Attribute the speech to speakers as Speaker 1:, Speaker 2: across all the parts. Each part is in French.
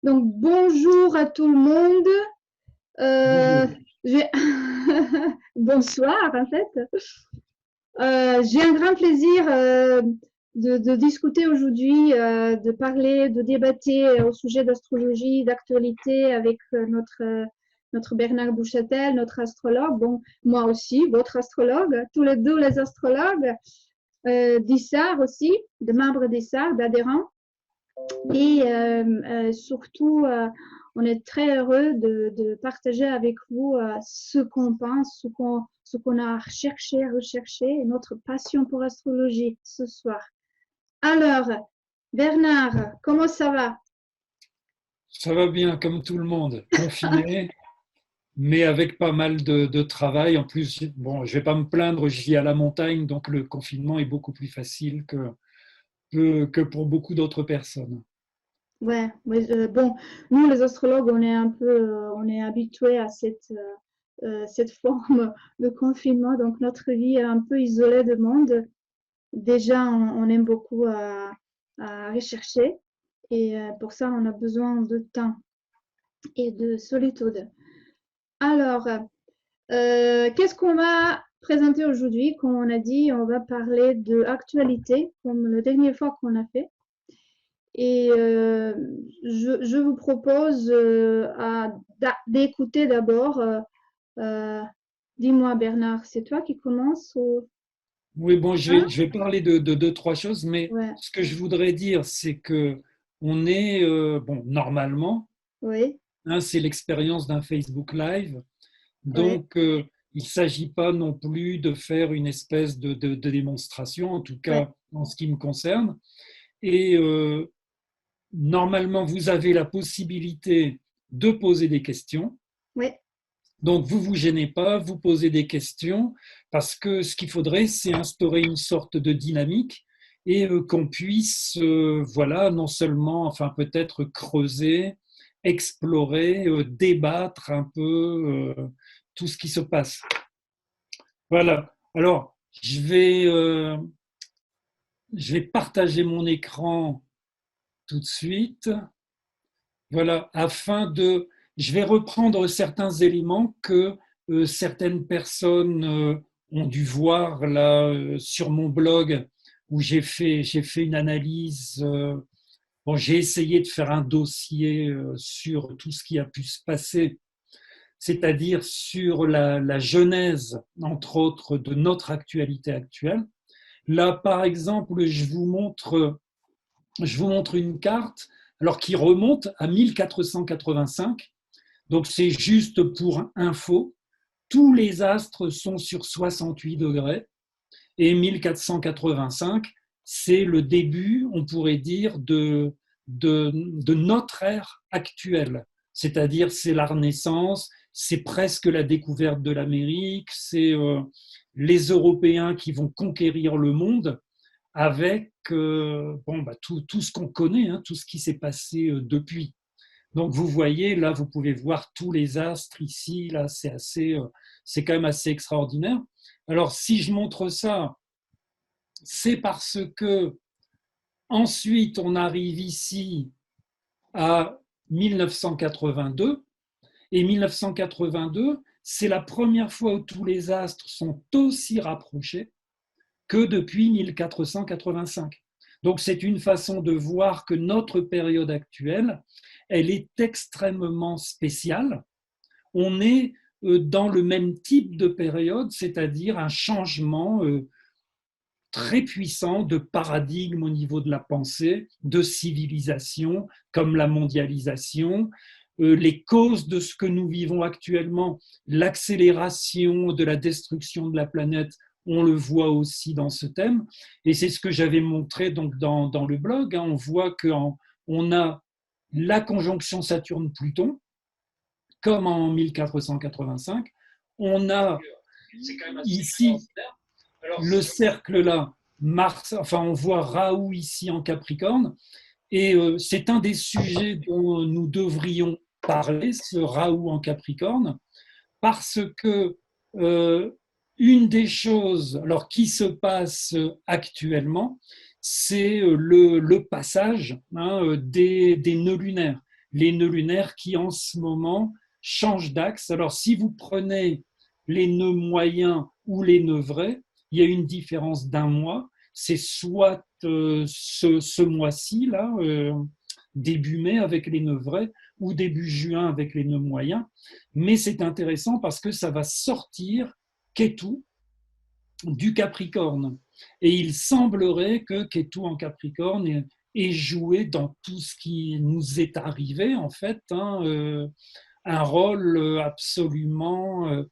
Speaker 1: Donc, bonjour à tout le monde. Euh,
Speaker 2: Bonjour.
Speaker 1: j'ai- Bonsoir, en fait. J'ai un grand plaisir de discuter aujourd'hui, de parler, de débattre au sujet d'astrologie, d'actualité avec notre Bernard Bouchatel, notre astrologue. Bon, moi aussi, votre astrologue, tous les deux les astrologues, d'ISAR aussi, de membres d'ISAR, d'adhérents. Et surtout, on est très heureux de partager avec vous ce qu'on pense, ce qu'on a cherché, recherché, et notre passion pour l'astrologie ce soir. Alors, Bernard, comment ça va?
Speaker 2: Ça va bien comme tout le monde, confiné, mais avec pas mal de travail. En plus, bon, je vais pas me plaindre, je vis à la montagne, donc le confinement est beaucoup plus facile que pour beaucoup d'autres personnes.
Speaker 1: Ouais, ouais, bon, nous les astrologues, on est un peu, on est habitués à cette forme de confinement, donc notre vie est un peu isolée du monde. Déjà, on aime beaucoup à rechercher et pour ça, on a besoin de temps et de solitude. Alors, qu'est-ce qu'on va présenter aujourd'hui? Comme on a dit, on va parler de actualité, comme la dernière fois qu'on a fait. Et je vous propose d'écouter d'abord. Euh, Dis-moi, Bernard, c'est toi qui commence ou...
Speaker 2: Oui, bon,
Speaker 1: Hein?
Speaker 2: je vais parler de deux, trois choses, mais
Speaker 1: Ouais,
Speaker 2: ce que je voudrais dire, c'est que on est, bon, normalement,
Speaker 1: oui,
Speaker 2: hein, c'est l'expérience d'un Facebook Live.
Speaker 1: oui,
Speaker 2: Donc, il ne s'agit pas non plus de faire une espèce de démonstration, en tout
Speaker 1: ouais,
Speaker 2: cas en ce qui me concerne. Et normalement, vous avez la possibilité de poser des questions.
Speaker 1: oui,
Speaker 2: Donc, vous ne vous gênez pas, vous posez des questions, parce que ce qu'il faudrait, c'est instaurer une sorte de dynamique et qu'on puisse, voilà, non seulement, enfin peut-être creuser, explorer, débattre un peu tout ce qui se passe. Voilà. Alors, je vais partager mon écran tout de suite. Voilà, je vais reprendre certains éléments que certaines personnes ont dû voir là sur mon blog où j'ai fait une analyse. Bon, j'ai essayé de faire un dossier sur tout ce qui a pu se passer, c'est-à-dire sur la genèse, entre autres, de notre actualité actuelle. Là, par exemple, je vous montre une carte alors qui remonte à 1485. Donc c'est juste pour info. Tous les astres sont sur 68 degrés et 1485, c'est le début, on pourrait dire, de notre ère actuelle. C'est-à-dire c'est la Renaissance, c'est presque la découverte de l'Amérique, c'est les Européens qui vont conquérir le monde avec bon, bah, tout ce qu'on connaît, hein, tout ce qui s'est passé depuis. Donc vous voyez, là, vous pouvez voir tous les astres ici, là, c'est quand même assez extraordinaire. Alors si je montre ça, c'est parce que ensuite on arrive ici à 1982, et 1982, c'est la première fois où tous les astres sont aussi rapprochés que depuis 1485. Donc c'est une façon de voir que notre période actuelle, elle est extrêmement spéciale. On est dans le même type de période, c'est-à-dire un changement très puissant de paradigme au niveau de la pensée, de civilisation, comme la mondialisation, les causes de ce que nous vivons actuellement, l'accélération de la destruction de la planète, on le voit aussi dans ce thème. Et c'est ce que j'avais montré donc dans le blog. Hein. On voit qu'on a la conjonction Saturne-Pluton, comme en 1485. On a ici le cercle là, Mars, enfin on voit Raoult ici en Capricorne, et c'est un des sujets dont nous devrions parler, ce Raoult en Capricorne, parce que une des choses alors, qui se passe actuellement, c'est le passage hein, des nœuds lunaires. les nœuds lunaires qui en ce moment changent d'axe. Alors si vous prenez les nœuds moyens ou les nœuds vrais, il y a une différence d'un mois. C'est soit ce mois-ci, là, début mai avec les nœuds vrais, ou début juin avec les nœuds moyens. Mais c'est intéressant parce que ça va sortir Ketu du Capricorne. Et il semblerait que Ketu en Capricorne ait joué dans tout ce qui nous est arrivé, en fait, un rôle absolument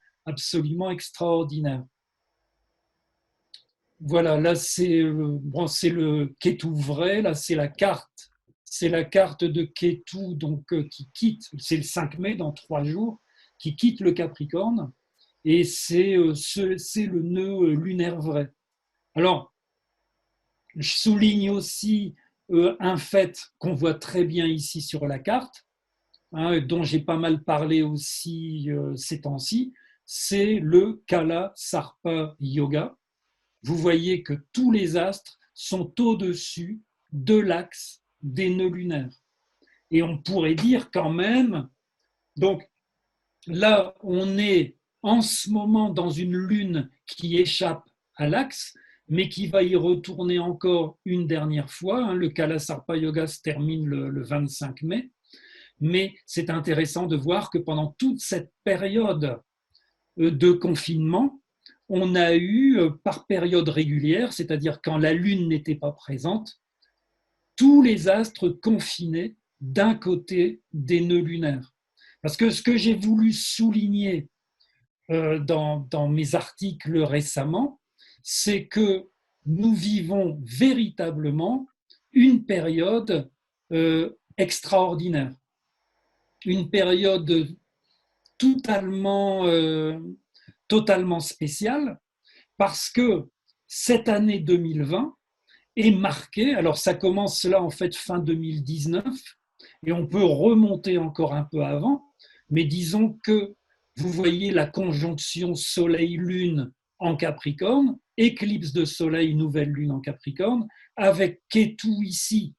Speaker 2: extraordinaire. Voilà, là c'est le Ketu vrai, là c'est la carte. C'est la carte de Ketu donc, qui quitte, c'est le 5 mai dans 3 jours, qui quitte le Capricorne. Et c'est le nœud lunaire vrai. Alors, je souligne aussi un fait qu'on voit très bien ici sur la carte, dont j'ai pas mal parlé aussi ces temps-ci, c'est le Kala Sarpa Yoga. Vous voyez que tous les astres sont au-dessus de l'axe des nœuds lunaires. Et on pourrait dire quand même, donc là, on est en ce moment dans une lune qui échappe à l'axe, mais qui va y retourner encore une dernière fois. Le Kala Sarpa Yoga se termine le 25 mai. Mais c'est intéressant de voir que pendant toute cette période de confinement, on a eu par période régulière, c'est-à-dire quand la lune n'était pas présente, tous les astres confinés d'un côté des nœuds lunaires. Parce que ce que j'ai voulu souligner dans mes articles récemment, c'est que nous vivons véritablement une période extraordinaire, une période totalement, totalement spéciale, parce que cette année 2020 est marquée, alors ça commence là en fait fin 2019, et on peut remonter encore un peu avant, mais disons que vous voyez la conjonction Soleil-Lune en Capricorne, éclipse de Soleil, nouvelle Lune en Capricorne, avec Ketu ici,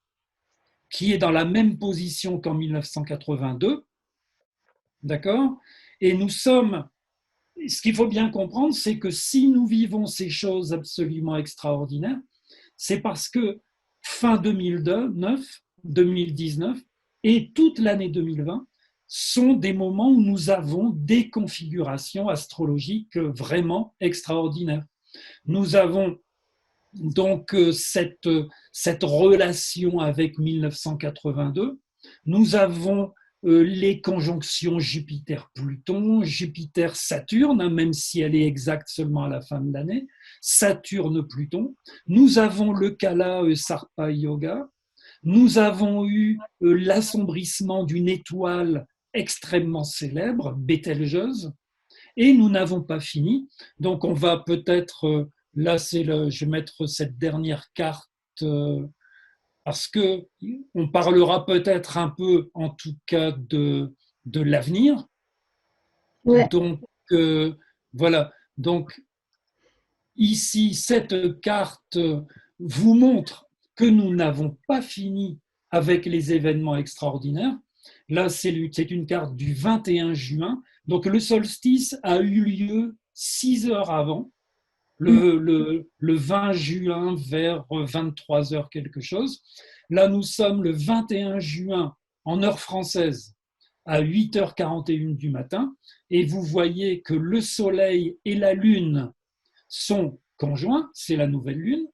Speaker 2: qui est dans la même position qu'en 1982, d'accord? Et nous sommes, ce qu'il faut bien comprendre, c'est que si nous vivons ces choses absolument extraordinaires, c'est parce que fin 2019 et toute l'année 2020 sont des moments où nous avons des configurations astrologiques vraiment extraordinaires. Nous avons donc cette relation avec 1982. Nous avons les conjonctions Jupiter-Pluton, Jupiter-Saturne, même si elle est exacte seulement à la fin de l'année, Saturne-Pluton. Nous avons le Kala Sarpa Yoga. Nous avons eu l'assombrissement d'une étoile extrêmement célèbre, Bételgeuse, et nous n'avons pas fini. Donc on va peut-être, là je vais mettre cette dernière carte parce qu'on parlera peut-être un peu, en tout cas, de l'avenir.
Speaker 1: Ouais.
Speaker 2: Donc, voilà. Donc, ici, cette carte vous montre que nous n'avons pas fini avec les événements extraordinaires. Là, c'est une carte du 21 juin. Donc, le solstice a eu lieu 6 heures avant. Le 20 juin vers 23 heures quelque chose. Là, nous sommes le 21 juin en heure française à 8h41 du matin et vous voyez que le Soleil et la Lune sont conjoints, c'est la nouvelle Lune.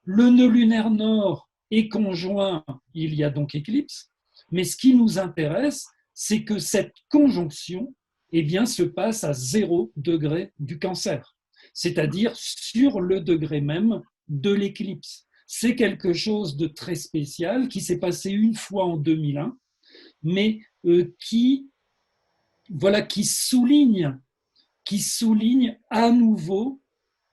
Speaker 2: Le nœud lunaire nord est conjoint, il y a donc éclipse. Mais ce qui nous intéresse, c'est que cette conjonction se passe à 0 degré du Cancer, c'est-à-dire sur le degré même de l'éclipse. C'est quelque chose de très spécial qui s'est passé une fois en 2001, mais qui souligne à nouveau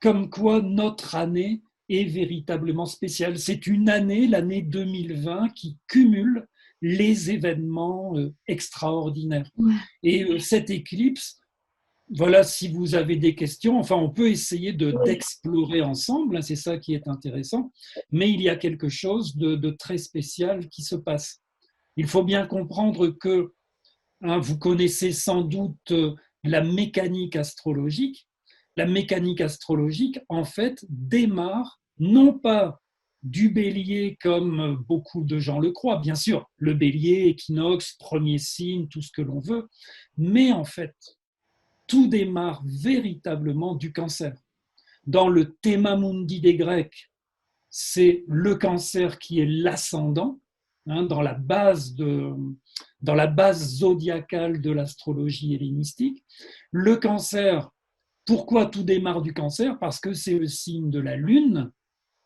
Speaker 2: comme quoi notre année est véritablement spéciale. C'est une année, l'année 2020, qui cumule les événements extraordinaires. Et cette éclipse, voilà, si vous avez des questions, enfin, on peut essayer d'explorer ensemble, c'est ça qui est intéressant, mais il y a quelque chose de très spécial qui se passe. Il faut bien comprendre que, hein, vous connaissez sans doute la mécanique astrologique. La mécanique astrologique, en fait, démarre non pas du bélier comme beaucoup de gens le croient, bien sûr, le bélier, équinoxe, premier signe, tout ce que l'on veut, mais en fait, tout démarre véritablement du cancer. Dans le Thema Mundi des Grecs, c'est le cancer qui est l'ascendant, hein, dans la base zodiacale de l'astrologie hellénistique. Le cancer, pourquoi tout démarre du cancer? Parce que c'est le signe de la lune,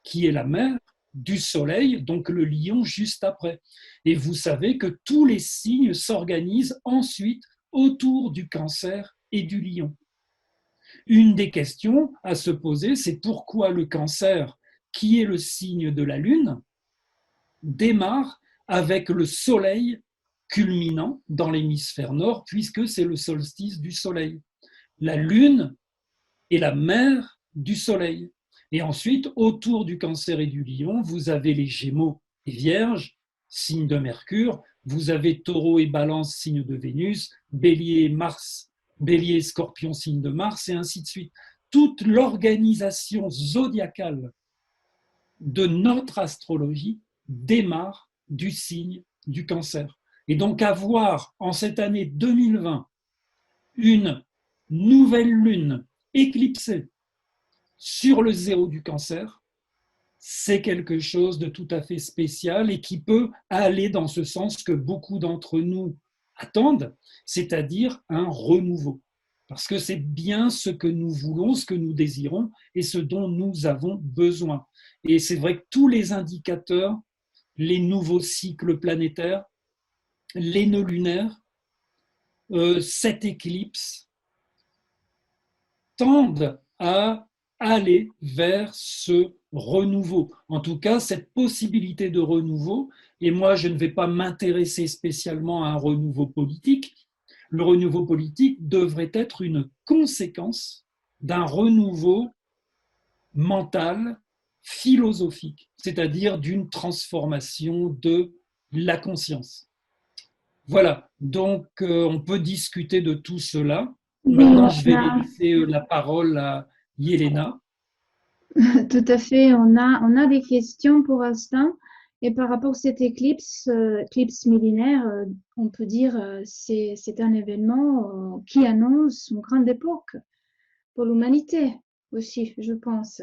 Speaker 2: qui est la mère, du soleil, donc le lion juste après. Et vous savez que tous les signes s'organisent ensuite autour du cancer et du lion. Une des questions à se poser, c'est pourquoi le cancer, qui est le signe de la lune, démarre avec le soleil culminant dans l'hémisphère nord, puisque c'est le solstice du soleil. La lune est la mère du soleil. Et ensuite, autour du cancer et du lion, vous avez les gémeaux et vierges, signe de Mercure, vous avez taureau et balance, signe de Vénus, bélier et Mars, bélier et scorpion, signe de Mars, et ainsi de suite. Toute l'organisation zodiacale de notre astrologie démarre du signe du cancer. Et donc avoir en cette année 2020 une nouvelle lune éclipsée sur le zéro du cancer, c'est quelque chose de tout à fait spécial et qui peut aller dans ce sens que beaucoup d'entre nous attendent, c'est-à-dire un renouveau. Parce que c'est bien ce que nous voulons, ce que nous désirons et ce dont nous avons besoin. Et c'est vrai que tous les indicateurs, les nouveaux cycles planétaires, les nœuds lunaires, cette éclipse, tendent à aller vers ce renouveau. En tout cas, cette possibilité de renouveau, et moi je ne vais pas m'intéresser spécialement à un renouveau politique, le renouveau politique devrait être une conséquence d'un renouveau mental, philosophique, c'est-à-dire d'une transformation de la conscience. Voilà, donc on peut discuter de tout cela.
Speaker 1: Oui,
Speaker 2: Maintenant, je vais laisser la parole à Yelena.
Speaker 1: tout à fait. On a des questions pour l'instant. Et par rapport à cette éclipse, éclipse millénaire, on peut dire c'est un événement qui annonce une grande époque pour l'humanité aussi, je pense.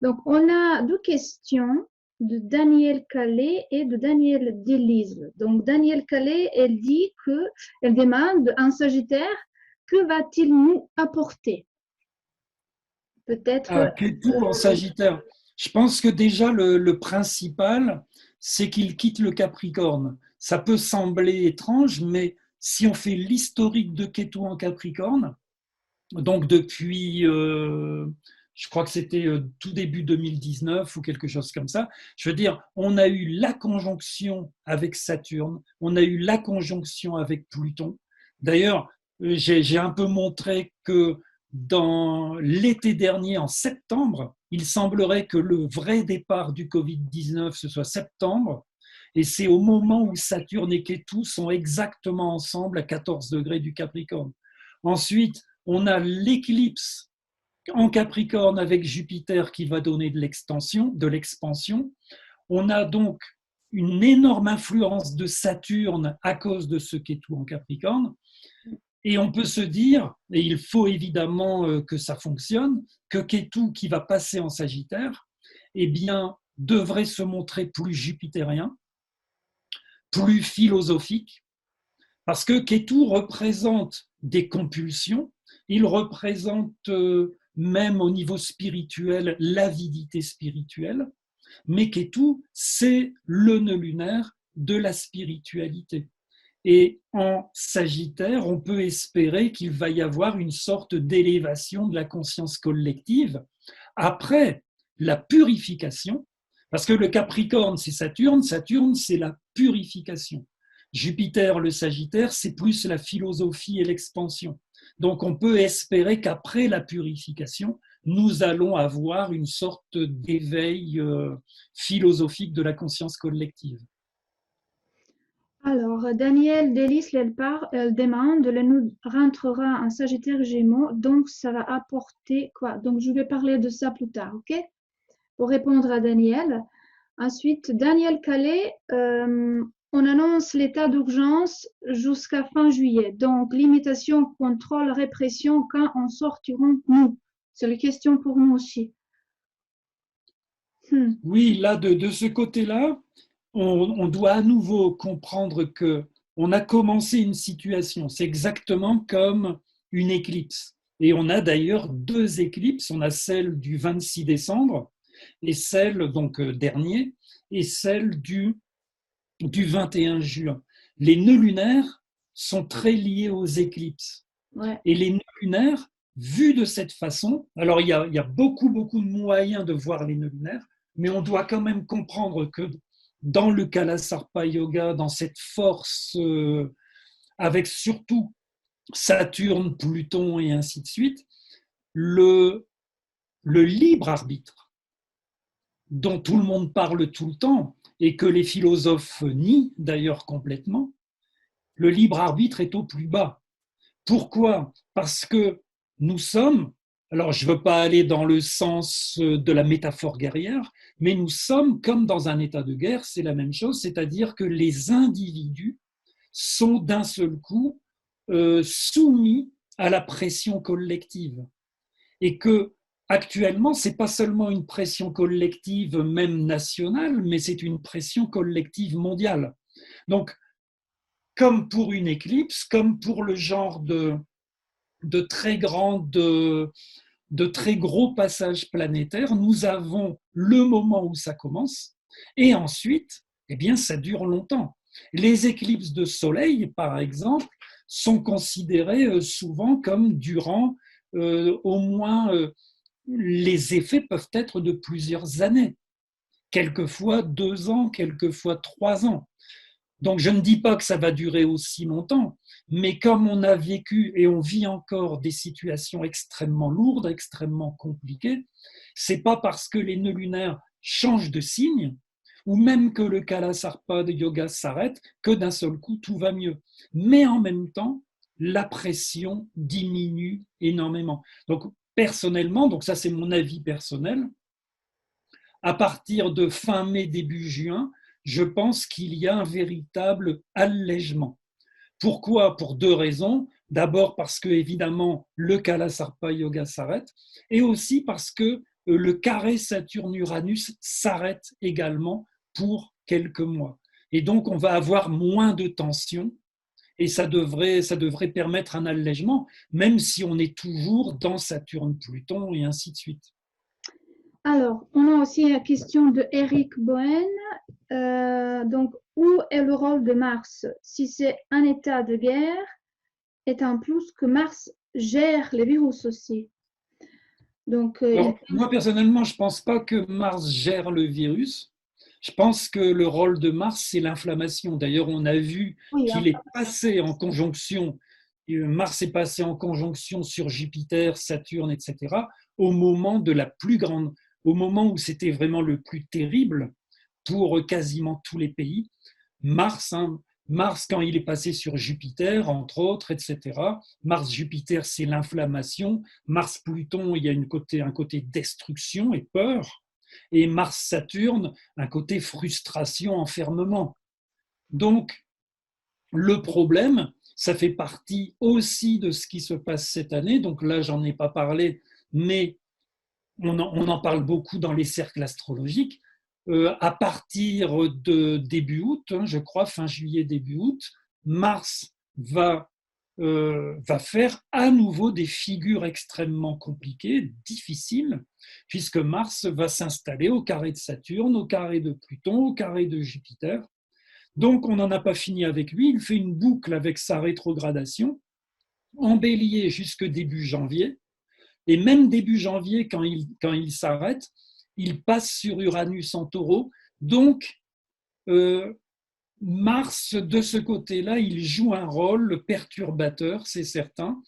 Speaker 1: Donc, on a deux questions de Daniel Calais et de Daniel Delise. Donc, Daniel Calais, elle dit que, elle demande un Sagittaire, que va-t-il nous apporter? Peut-être.
Speaker 2: Ketu en Sagittaire. Je pense que déjà le principal, c'est qu'il quitte le Capricorne. Ça peut sembler étrange, mais si on fait l'historique de Ketu en Capricorne, donc depuis, je crois que c'était tout début 2019 ou quelque chose comme ça, je veux dire, on a eu la conjonction avec Saturne, on a eu la conjonction avec Pluton. D'ailleurs, j'ai un peu montré que dans l'été dernier, en septembre, il semblerait que le vrai départ du Covid-19, ce soit septembre, et c'est au moment où Saturne et Ketu sont exactement ensemble à 14 degrés du Capricorne. Ensuite, on a l'éclipse en Capricorne avec Jupiter qui va donner de l'extension, de l'expansion. On a donc une énorme influence de Saturne à cause de ce Ketu en Capricorne. Et on peut se dire, et il faut évidemment que ça fonctionne, que Ketu qui va passer en Sagittaire, eh bien, devrait se montrer plus jupitérien, plus philosophique, parce que Ketu représente des compulsions, il représente même au niveau spirituel l'avidité spirituelle, mais Ketu, c'est le nœud lunaire de la spiritualité. Et en Sagittaire, on peut espérer qu'il va y avoir une sorte d'élévation de la conscience collective après la purification, parce que le Capricorne, c'est Saturne, Saturne, c'est la purification. Jupiter, le Sagittaire, c'est plus la philosophie et l'expansion. Donc on peut espérer qu'après la purification, nous allons avoir une sorte d'éveil philosophique de la conscience collective.
Speaker 1: Alors, Daniel Délice, elle demande, le nous rentrera en Sagittaire Gémeaux, donc ça va apporter quoi? Donc, je vais parler de ça plus tard, ok? Pour répondre à Daniel. Ensuite, Daniel Calais, on annonce l'état d'urgence jusqu'à fin juillet. Donc, limitation, contrôle, répression, quand en sortirons nous? C'est la question pour nous aussi.
Speaker 2: Oui, là, de ce côté-là, on doit à nouveau comprendre que on a commencé une situation. C'est exactement comme une éclipse. Et on a d'ailleurs deux éclipses. On a celle du 26 décembre et celle donc dernier et celle du 21 juin. Les nœuds lunaires sont très liés aux éclipses.
Speaker 1: Ouais.
Speaker 2: Et les nœuds lunaires, vus de cette façon, alors il y a beaucoup, beaucoup de moyens de voir les nœuds lunaires, mais on doit quand même comprendre que dans le Kalasarpa Yoga, dans cette force, avec surtout Saturne, Pluton et ainsi de suite, le, le libre arbitre dont tout le monde parle tout le temps et que les philosophes nient d'ailleurs complètement, le libre arbitre est au plus bas. Pourquoi? Parce que nous sommes, alors je ne veux pas aller dans le sens de la métaphore guerrière, mais nous sommes comme dans un état de guerre, c'est la même chose, c'est-à-dire que les individus sont d'un seul coup soumis à la pression collective. Et que actuellement, ce n'est pas seulement une pression collective, même nationale, mais c'est une pression collective mondiale. Donc, comme pour une éclipse, comme pour le genre de très grandes, de très gros passages planétaires, nous avons le moment où ça commence, et ensuite, eh bien, ça dure longtemps. Les éclipses de soleil, par exemple, sont considérées souvent comme durant au moins les effets peuvent être de plusieurs années, quelquefois 2 ans, quelquefois 3 ans. Donc je ne dis pas que ça va durer aussi longtemps, mais comme on a vécu et on vit encore des situations extrêmement lourdes, extrêmement compliquées, c'est pas parce que les nœuds lunaires changent de signe ou même que le Kalasarpa de yoga s'arrête que d'un seul coup tout va mieux. Mais en même temps, la pression diminue énormément. Donc personnellement, donc ça c'est mon avis personnel, à partir de fin mai, début juin, je pense qu'il y a un véritable allègement. Pourquoi? Pour deux raisons. D'abord parce que, évidemment, le Kalasarpa Yoga s'arrête, et aussi parce que le carré Saturne-Uranus s'arrête également pour quelques mois. Et donc, on va avoir moins de tension, et ça devrait permettre un allègement, même si on est toujours dans Saturne-Pluton et ainsi de suite.
Speaker 1: Alors, on a aussi la question de Eric Bohen. Donc, où est le rôle de Mars? Si c'est un état de guerre, est un plus que Mars gère les virus aussi. Donc,
Speaker 2: Alors, moi, personnellement, je ne pense pas que Mars gère le virus. Je pense que le rôle de Mars, c'est l'inflammation. D'ailleurs, on a vu
Speaker 1: oui,
Speaker 2: qu'il est passé en conjonction, Mars est passé en conjonction sur Jupiter, Saturne, etc., au moment de la plus grande, au moment où c'était vraiment le plus terrible pour quasiment tous les pays. Mars, hein, Mars, quand il est passé sur Jupiter, entre autres, etc. Mars-Jupiter, c'est l'inflammation. Mars-Pluton, il y a un côté destruction et peur. Et Mars-Saturne, un côté frustration, enfermement. Donc, le problème, ça fait partie aussi de ce qui se passe cette année. Donc là, j'en ai pas parlé, mais on en parle beaucoup dans les cercles astrologiques. À partir de début août, hein, je crois, fin juillet, début août, Mars va faire à nouveau des figures extrêmement compliquées, difficiles, puisque Mars va s'installer au carré de Saturne, au carré de Pluton, au carré de Jupiter. Donc on n'en a pas fini avec lui, il fait une boucle avec sa rétrogradation, en bélier jusque début janvier, et même début janvier, quand il s'arrête, il passe sur Uranus en taureau. Donc, euh, Mars, de ce côté-là, il joue un rôle perturbateur, c'est certain.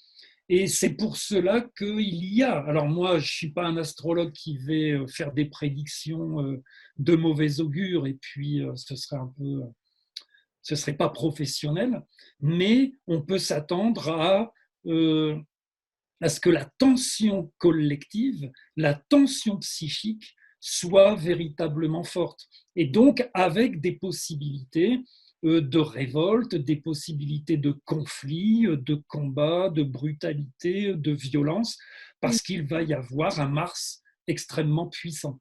Speaker 2: Et c'est pour cela qu'il y a. Alors moi, je ne suis pas un astrologue qui va faire des prédictions de mauvais augure, et puis ce serait un peu ce ne serait pas professionnel, mais on peut s'attendre à ce que la tension collective, la tension psychique soit véritablement forte. Et donc avec des possibilités de révolte, des possibilités de conflit, de combat, de brutalité, de violence, parce qu'il va y avoir un Mars extrêmement puissant.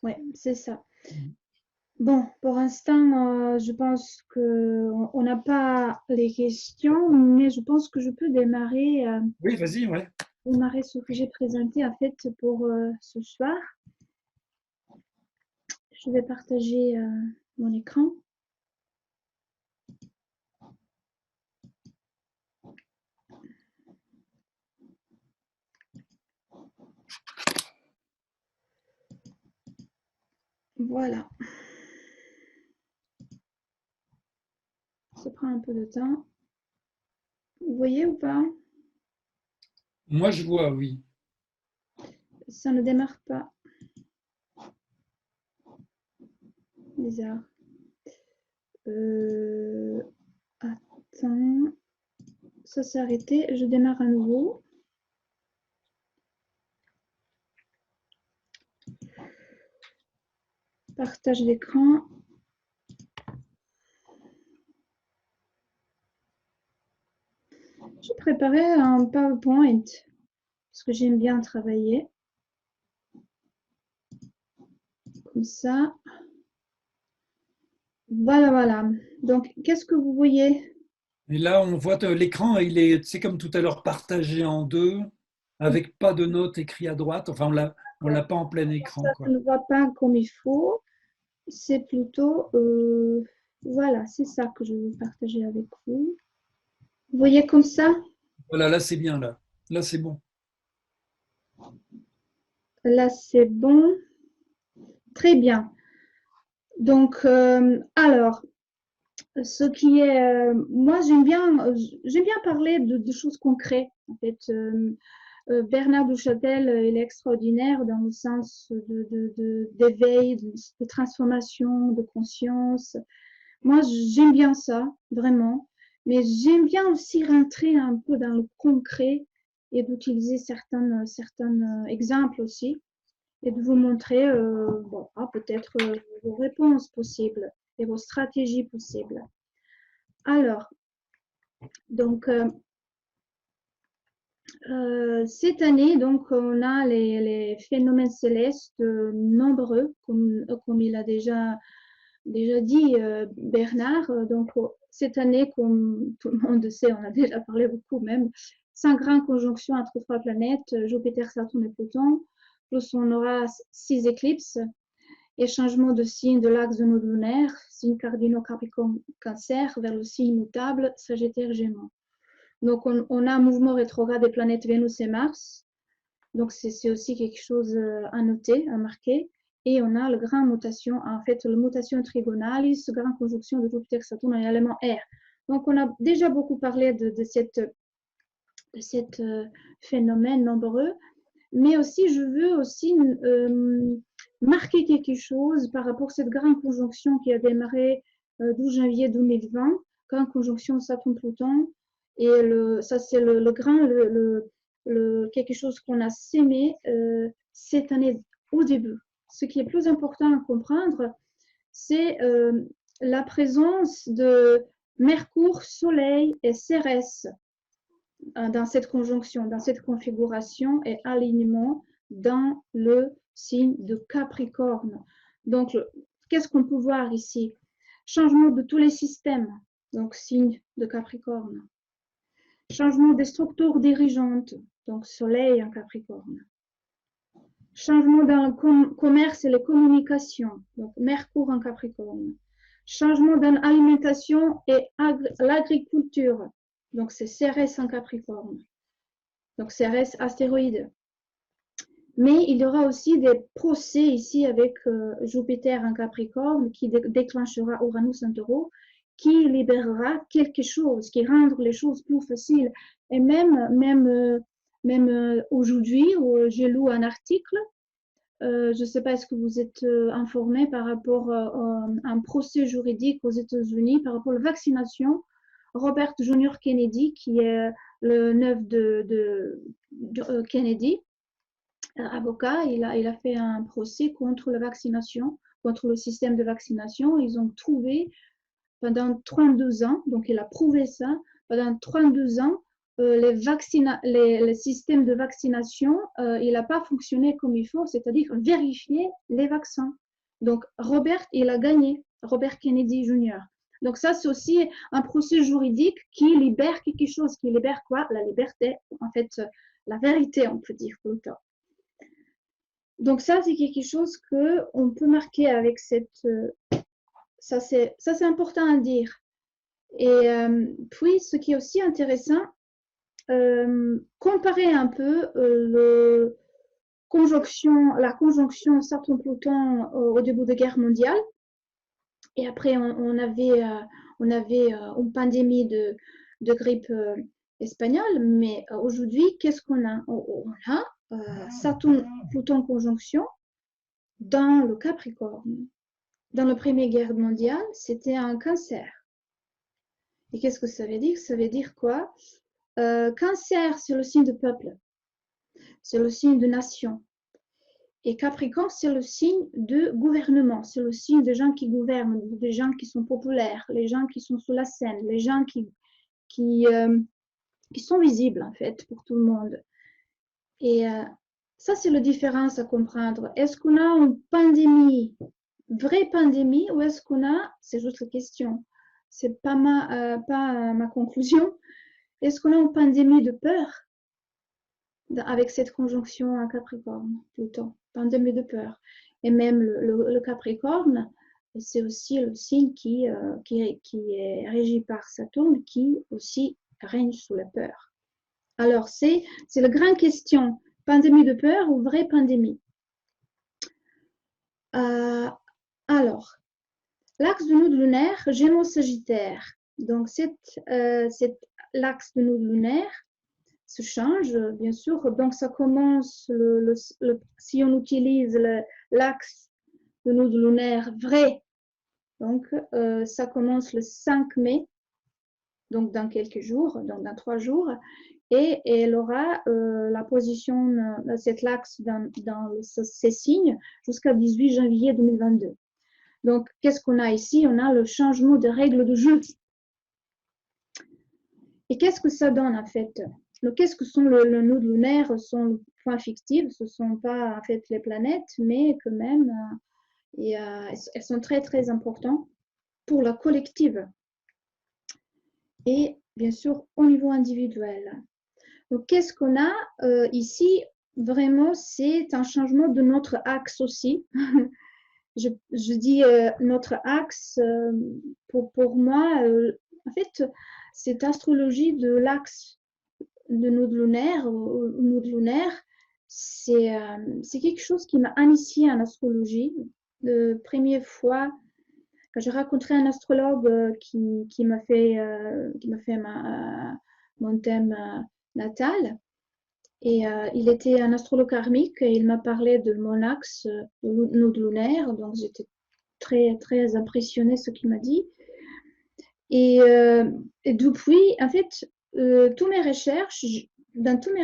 Speaker 1: Oui, c'est ça. Bon, pour l'instant, je pense qu'on n'a pas les questions, mais je pense que je peux
Speaker 2: Oui, vas-y, ouais.
Speaker 1: démarrer ce que j'ai présenté en fait pour ce soir. Je vais partager mon écran. Voilà. Ça prend un peu de temps. Vous voyez ou pas?
Speaker 2: Moi, je vois, oui.
Speaker 1: Ça ne démarre pas. Bizarre. Attends. Ça s'est arrêté. Je démarre à nouveau. Partage d'écran. J'ai préparé un PowerPoint parce que j'aime bien travailler. Comme ça. Voilà, voilà. Donc, qu'est-ce que vous voyez?
Speaker 2: Et là, on voit l'écran, c'est comme tout à l'heure partagé en deux, avec pas de notes écrites à droite. Enfin, on l'a pas en plein écran,
Speaker 1: Ça
Speaker 2: quoi.
Speaker 1: ne va pas comme il faut. C'est plutôt, voilà, c'est ça que je veux partager avec vous. Vous voyez comme ça?
Speaker 2: Voilà, là, c'est bien, là. Là, c'est bon.
Speaker 1: Là, c'est bon. Très bien. Donc, alors, ce qui est, moi, j'aime bien parler de choses concrètes. En fait, Bernard Duchâtel, il est extraordinaire dans le sens d'éveil, de transformation, de conscience. Moi, j'aime bien ça, vraiment. Mais j'aime bien aussi rentrer un peu dans le concret et d'utiliser certains exemples aussi et de vous montrer bon, peut-être vos réponses possibles et vos stratégies possibles. Alors, donc, cette année, donc, on a les phénomènes célestes nombreux, comme il a déjà dit Bernard. Donc, cette année, comme tout le monde sait, on a déjà parlé beaucoup même, 5 grandes conjonctions entre 3 planètes, Jupiter, Saturne et Pluton, plus on aura 6 éclipses et changement de signe de l'axe de node lunaire, signe cardinaux Capricorne Cancer vers le signe mutable Sagittaire Gémeaux. Donc, on a un mouvement rétrograde des planètes Vénus et Mars. Donc, c'est aussi quelque chose à noter, à marquer. Et on a la grande mutation, en fait, la mutation trigonalis, grande conjonction de Jupiter, Saturne et l'élément R. Donc, on a déjà beaucoup parlé de cet phénomène nombreux. Mais aussi, je veux aussi marquer quelque chose par rapport à cette grande conjonction qui a démarré 12 janvier 2020, grande conjonction Saturne-Pluton. Et ça, c'est quelque chose qu'on a sémé cette année au début. Ce qui est plus important à comprendre, c'est la présence de Mercure, Soleil et Cérès dans cette conjonction, dans cette configuration et alignement dans le signe de Capricorne. Donc, qu'est-ce qu'on peut voir ici? Changement de tous les systèmes, donc signe de Capricorne. Changement des structures dirigeantes, donc Soleil en Capricorne. Changement dans le commerce et les communications, donc Mercure en Capricorne. Changement dans l'alimentation et l'agriculture, donc c'est Cérès en Capricorne. Donc Cérès astéroïde. Mais il y aura aussi des procès ici avec Jupiter en Capricorne qui déclenchera Uranus en Taureau, qui libérera quelque chose, qui rendra les choses plus faciles. Et même aujourd'hui, où j'ai lu un article je ne sais pas, est-ce que vous êtes informé par rapport à un procès juridique aux États-Unis par rapport à la vaccination. Robert Junior Kennedy, qui est le neveu de Kennedy, avocat, il a fait un procès contre la vaccination, contre le système de vaccination. Ils ont trouvé pendant 32 ans, donc il a prouvé ça, pendant 32 ans, le système de vaccination, il n'a pas fonctionné comme il faut, c'est-à-dire vérifier les vaccins. Donc, Robert, il a gagné, Robert Kennedy Jr. Donc, ça, c'est aussi un procès juridique qui libère quelque chose. Qui libère quoi? La liberté, en fait, la vérité, on peut dire plutôt. Donc, ça, c'est quelque chose qu'on peut marquer avec cette... ça, c'est important à dire. Et puis, ce qui est aussi intéressant, comparer un peu la conjonction Saturne-Pluton au début de la guerre mondiale. Et après, on avait une pandémie de grippe espagnole. Mais aujourd'hui, qu'est-ce qu'on a? On a Saturne-Pluton conjonction dans le Capricorne. Dans la Première Guerre mondiale, c'était un cancer. Et qu'est-ce que ça veut dire? Ça veut dire quoi? Cancer, c'est le signe de peuple, c'est le signe de nation. Et Capricorne, c'est le signe de gouvernement, c'est le signe des gens qui gouvernent, des gens qui sont populaires, les gens qui sont sous la scène, les gens qui sont visibles, en fait, pour tout le monde. Et ça, c'est la différence à comprendre. Est-ce qu'on a une pandémie, vraie pandémie, ou est-ce qu'on a, c'est juste la question, c'est pas ma conclusion, est-ce qu'on a une pandémie de peur avec cette conjonction à Capricorne, Pluton, pandémie de peur. Et même le Capricorne, c'est aussi le signe qui est régi par Saturne, qui aussi règne sous la peur. Alors, c'est la grande question, pandémie de peur ou vraie pandémie? Alors, l'axe de node lunaire, Gémeaux-Sagittaire. Donc, l'axe de node lunaire se change, bien sûr. Donc, ça commence, si on utilise l'axe de node lunaire vrai, donc ça commence le 5 mai, donc dans quelques jours, donc dans 3 jours, et elle aura la position de cet axe dans ces signes jusqu'à 18 janvier 2022. Donc, qu'est-ce qu'on a ici? On a le changement de règles de jeu. Et qu'est-ce que ça donne en fait? Donc, qu'est-ce que sont le node lunaire? Ce sont les points fictifs, ce ne sont pas en fait les planètes, mais quand même, elles sont très très importantes pour la collective. Et bien sûr, au niveau individuel. Donc, qu'est-ce qu'on a ici? Vraiment, c'est un changement de notre axe aussi. je dis notre axe, pour moi, en fait, cette astrologie de l'axe de node lunaire, c'est quelque chose qui m'a initiée en astrologie. La première fois, quand j'ai rencontré un astrologue qui m'a fait mon thème natal, et il était un astrologue karmique et il m'a parlé de mon axe de node lunaire, donc j'étais très très impressionnée de ce qu'il m'a dit. Et depuis, en fait, dans toutes mes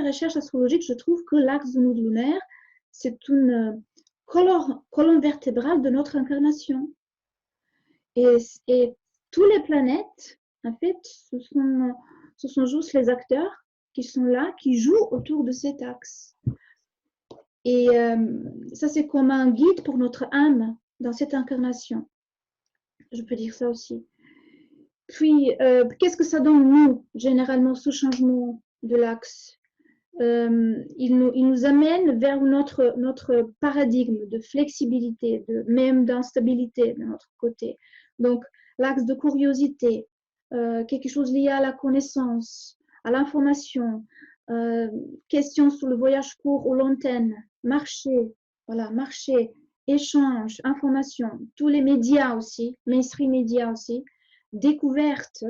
Speaker 1: recherches astrologiques, je trouve que l'axe de node lunaire, c'est une colonne vertébrale de notre incarnation. Et toutes les planètes, en fait, ce sont juste les acteurs qui sont là, qui jouent autour de cet axe. Et ça, c'est comme un guide pour notre âme dans cette incarnation. Je peux dire ça aussi. Puis, qu'est-ce que ça donne, nous, généralement, ce changement de l'axe? Il nous amène vers notre paradigme de flexibilité, même d'instabilité de notre côté. Donc, l'axe de curiosité, quelque chose lié à la connaissance, à l'information, questions sur le voyage court ou lointain, marché, échange, information, tous les médias aussi, mainstream médias aussi, découverte,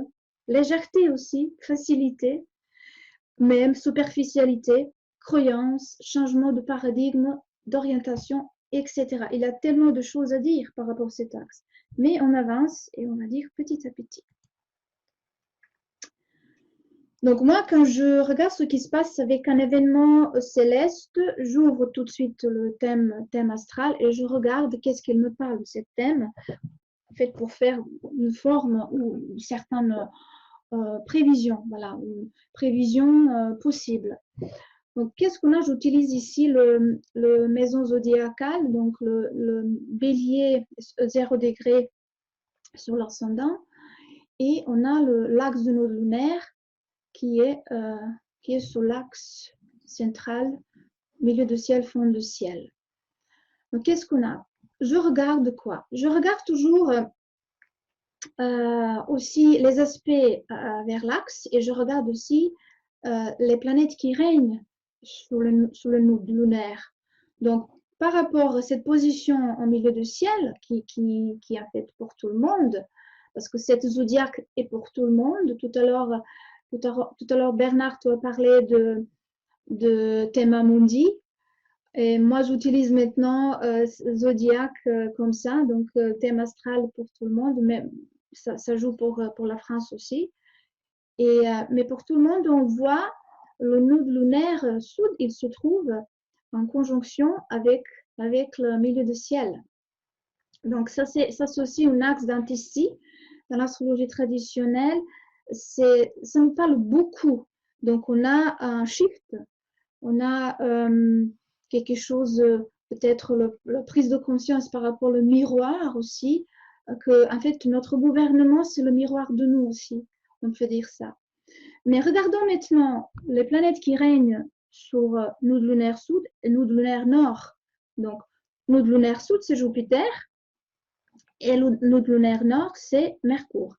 Speaker 1: légèreté aussi, facilité, même superficialité, croyance, changement de paradigme, d'orientation etc. Il y a tellement de choses à dire par rapport à cet axe. Mais on avance et on va dire petit à petit. Donc moi, quand je regarde ce qui se passe avec un événement céleste, j'ouvre tout de suite le thème astral et je regarde qu'est-ce qu'il me parle de ce thème, en fait, pour faire une forme ou certaines prévisions, voilà, une prévision possible. Donc, qu'est-ce qu'on a? J'utilise ici le maison zodiacale, donc le bélier 0 degré sur l'ascendant, et on a l'axe de node lunaire qui est sur l'axe central, milieu de ciel, fond de ciel. Donc, qu'est-ce qu'on a? Je regarde quoi? Je regarde toujours aussi les aspects vers l'axe et je regarde aussi les planètes qui règnent sur le node lunaire. Donc, par rapport à cette position en milieu de ciel qui est en fait pour tout le monde, parce que cette zodiaque est pour tout le monde. Tout à l'heure, Bernard a parlé de Thema Mundi. Et moi, j'utilise maintenant zodiaque comme ça, donc thème astral pour tout le monde, mais ça joue pour la France aussi. Mais pour tout le monde, on voit le node lunaire sud, il se trouve en conjonction avec le milieu de ciel. Donc ça c'est aussi un axe d'anticie. Dans l'astrologie traditionnelle, ça me parle beaucoup. Donc on a un shift, on a quelque chose, peut-être la prise de conscience par rapport au miroir aussi, que en fait notre gouvernement c'est le miroir de nous aussi, on peut dire ça. Mais regardons maintenant les planètes qui règnent sur node lunaire sud et node lunaire nord. Donc node lunaire sud c'est Jupiter et node lunaire nord c'est Mercure.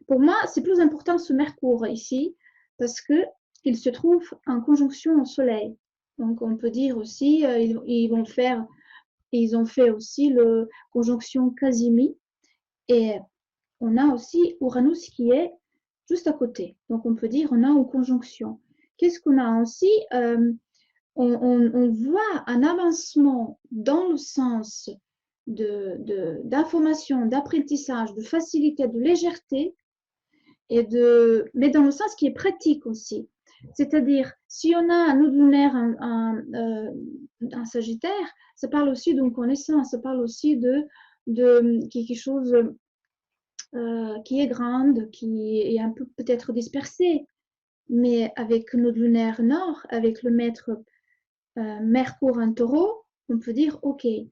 Speaker 1: Pour moi c'est plus important ce Mercure ici parce que il se trouve en conjonction au Soleil. Donc, on peut dire aussi, ils ont fait aussi la conjonction Casimir. Et on a aussi Uranus qui est juste à côté. Donc, on peut dire on a une conjonction. Qu'est-ce qu'on a aussi? On voit un avancement dans le sens d'information, d'apprentissage, de facilité, de légèreté, mais dans le sens qui est pratique aussi. C'est-à-dire, si on a un node lunaire, un Sagittaire, ça parle aussi d'une connaissance, ça parle aussi de quelque chose qui est grande, qui est un peu peut-être dispersé. Mais avec node lunaire nord, avec le maître Mercure en taureau, on peut dire, OK, et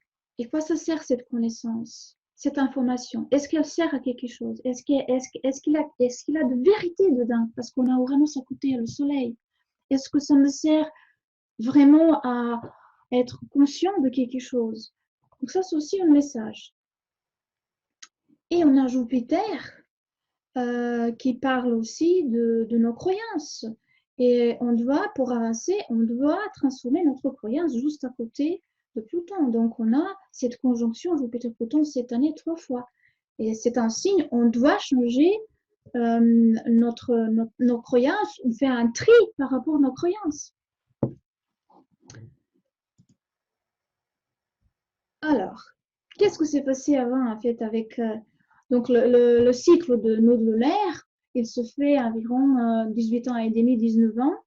Speaker 1: quoi ça sert cette connaissance, cette information? Est-ce qu'elle sert à quelque chose? Est-ce qu'il a de vérité dedans? Parce qu'on a Uranus à côté, le soleil. Est-ce que ça me sert vraiment à être conscient de quelque chose? Donc ça, c'est aussi un message. Et on a Jupiter qui parle aussi de nos croyances. Et pour avancer, on doit transformer notre croyance juste à côté de Pluton. Donc, on a cette conjonction Jupiter-Pluton cette année 3 fois. Et c'est un signe, on doit changer nos croyances, ou faire un tri par rapport à nos croyances. Alors, qu'est-ce que s'est passé avant, en fait, avec donc le cycle de node lunaire? Il se fait environ 18 ans et demi, 19 ans.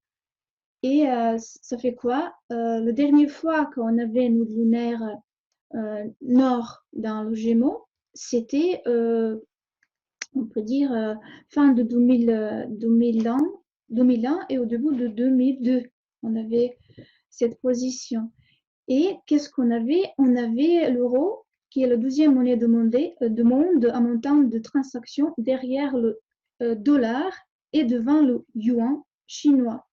Speaker 1: Et ça fait quoi? La dernière fois qu'on avait un node lunaire nord dans le Gémeaux, c'était, on peut dire, fin de 2001 et au début de 2002. On avait cette position. Et qu'est-ce qu'on avait? On avait l'euro, qui est la deuxième monnaie de monde en montant de transactions derrière le dollar et devant le yuan chinois.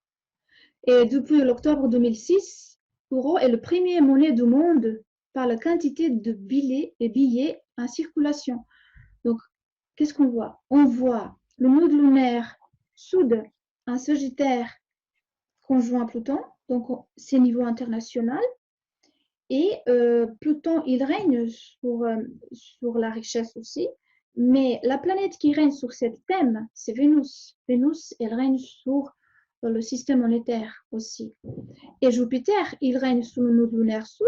Speaker 1: Et depuis l'octobre 2006, l'euro est la première monnaie du monde par la quantité de billets en circulation. Donc, qu'est-ce qu'on voit? On voit le node lunaire sud en Sagittaire conjoint à Pluton, donc c'est niveau international. Et Pluton, il règne sur la richesse aussi, mais la planète qui règne sur ce thème, c'est Vénus. Vénus, elle règne sur le système monétaire aussi. Et Jupiter, il règne sur le node lunaire sud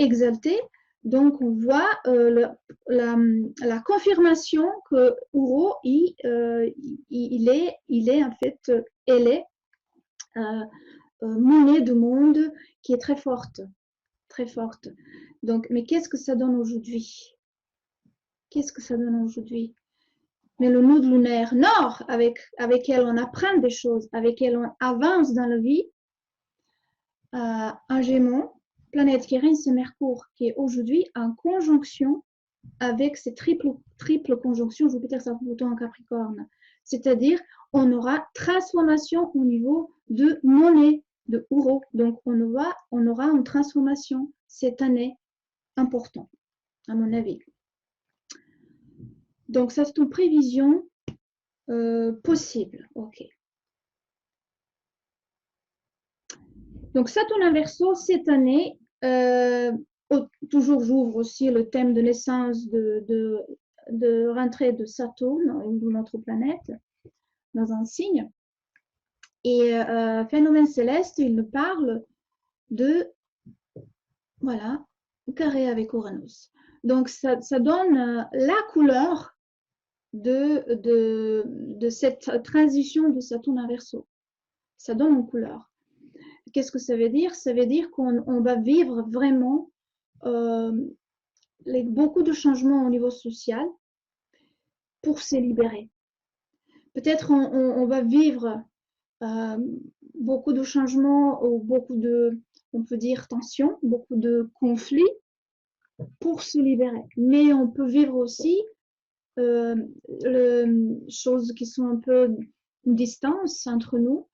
Speaker 1: exalté. Donc, on voit la confirmation que Uro, il est en fait, elle est monnaie du monde qui est très forte, très forte. Donc, mais qu'est-ce que ça donne aujourd'hui? Qu'est-ce que ça donne aujourd'hui? Mais le node lunaire nord, avec lequel on apprend des choses, avec lequel on avance dans la vie, un Gémeaux, planète qui règne, c'est Mercure, qui est aujourd'hui en conjonction avec ces triple conjonctions Jupiter, Saturne, Pluton en Capricorne. C'est-à-dire, on aura transformation au niveau de monnaie, de euro. Donc, on aura une transformation cette année importante, à mon avis. Donc, ça, c'est une prévision possible. OK. Donc, Saturne en Verseau, cette année, toujours j'ouvre aussi le thème de naissance de rentrée de Saturne, une de notre planète, dans un signe. Et phénomène céleste, il nous parle de, voilà, carré avec Uranus. Donc, ça donne la couleur de cette transition de Saturne en Verseau. Ça donne une couleur. Qu'est-ce que ça veut dire? Ça veut dire qu'on va vivre vraiment beaucoup de changements au niveau social pour se libérer. Peut-être on va vivre beaucoup de changements ou beaucoup de, on peut dire, tensions, beaucoup de conflits pour se libérer. Mais on peut vivre aussi choses qui sont un peu une distance entre nous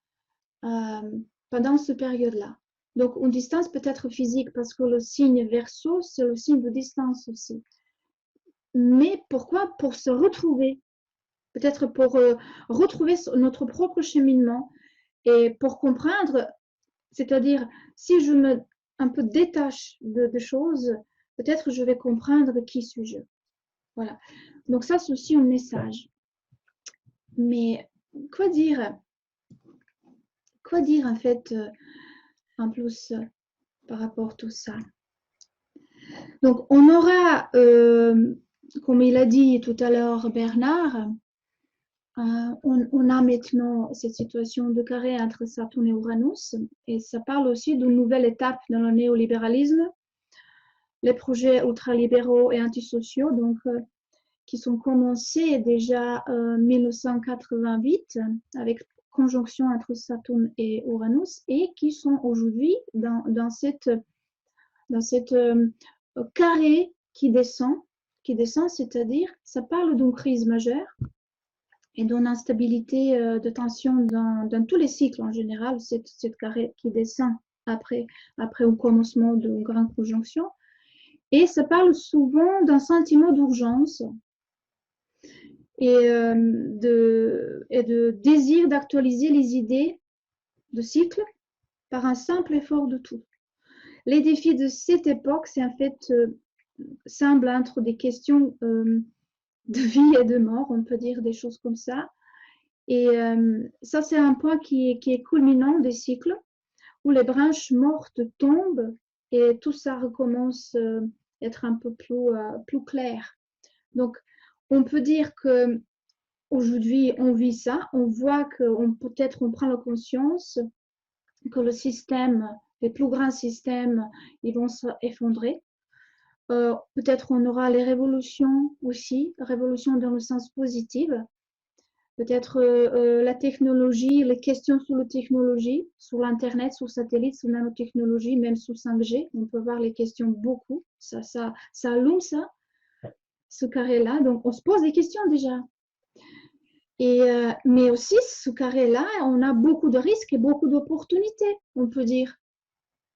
Speaker 1: pendant cette période-là. Donc, une distance peut-être physique parce que le signe Verseau, c'est le signe de distance aussi. Mais pourquoi? Pour se retrouver. Peut-être pour retrouver notre propre cheminement et pour comprendre, c'est-à-dire si je me un peu détache de choses, peut-être je vais comprendre qui suis-je. Voilà. Donc ça, c'est aussi un message. Mais quoi dire en fait en plus par rapport à tout ça? Donc on aura, comme il a dit tout à l'heure Bernard, on a maintenant cette situation de carré entre Saturne et Uranus, et ça parle aussi d'une nouvelle étape dans le néolibéralisme, les projets ultralibéraux et antisociaux, donc qui sont commencés déjà en 1988 avec conjonction entre Saturne et Uranus et qui sont aujourd'hui dans cette carré qui descend, c'est-à-dire ça parle d'une crise majeure et d'une instabilité de tension dans tous les cycles en général, cette carré qui descend après au commencement d'une grande conjonction. Et ça parle souvent d'un sentiment d'urgence et de désir d'actualiser les idées de cycle par un simple effort de tout. Les défis de cette époque, c'est en fait, semble entre des questions de vie et de mort, on peut dire des choses comme ça. Et ça, c'est un point qui est culminant des cycles, où les branches mortes tombent et tout ça recommence à être un peu plus clair. Donc, on peut dire que aujourd'hui, on vit ça, on voit que peut-être on prend la conscience que le système, les plus grands systèmes, ils vont s'effondrer. Peut-être on aura les révolutions aussi, révolutions dans le sens positif. Peut-être la technologie, les questions sur la technologie, sur l'Internet, sur satellite, sur nanotechnologie, même sur 5G. On peut voir les questions beaucoup. Ça allume ça, ce carré-là. Donc, on se pose des questions déjà. Et, mais aussi, ce carré-là, on a beaucoup de risques et beaucoup d'opportunités, on peut dire.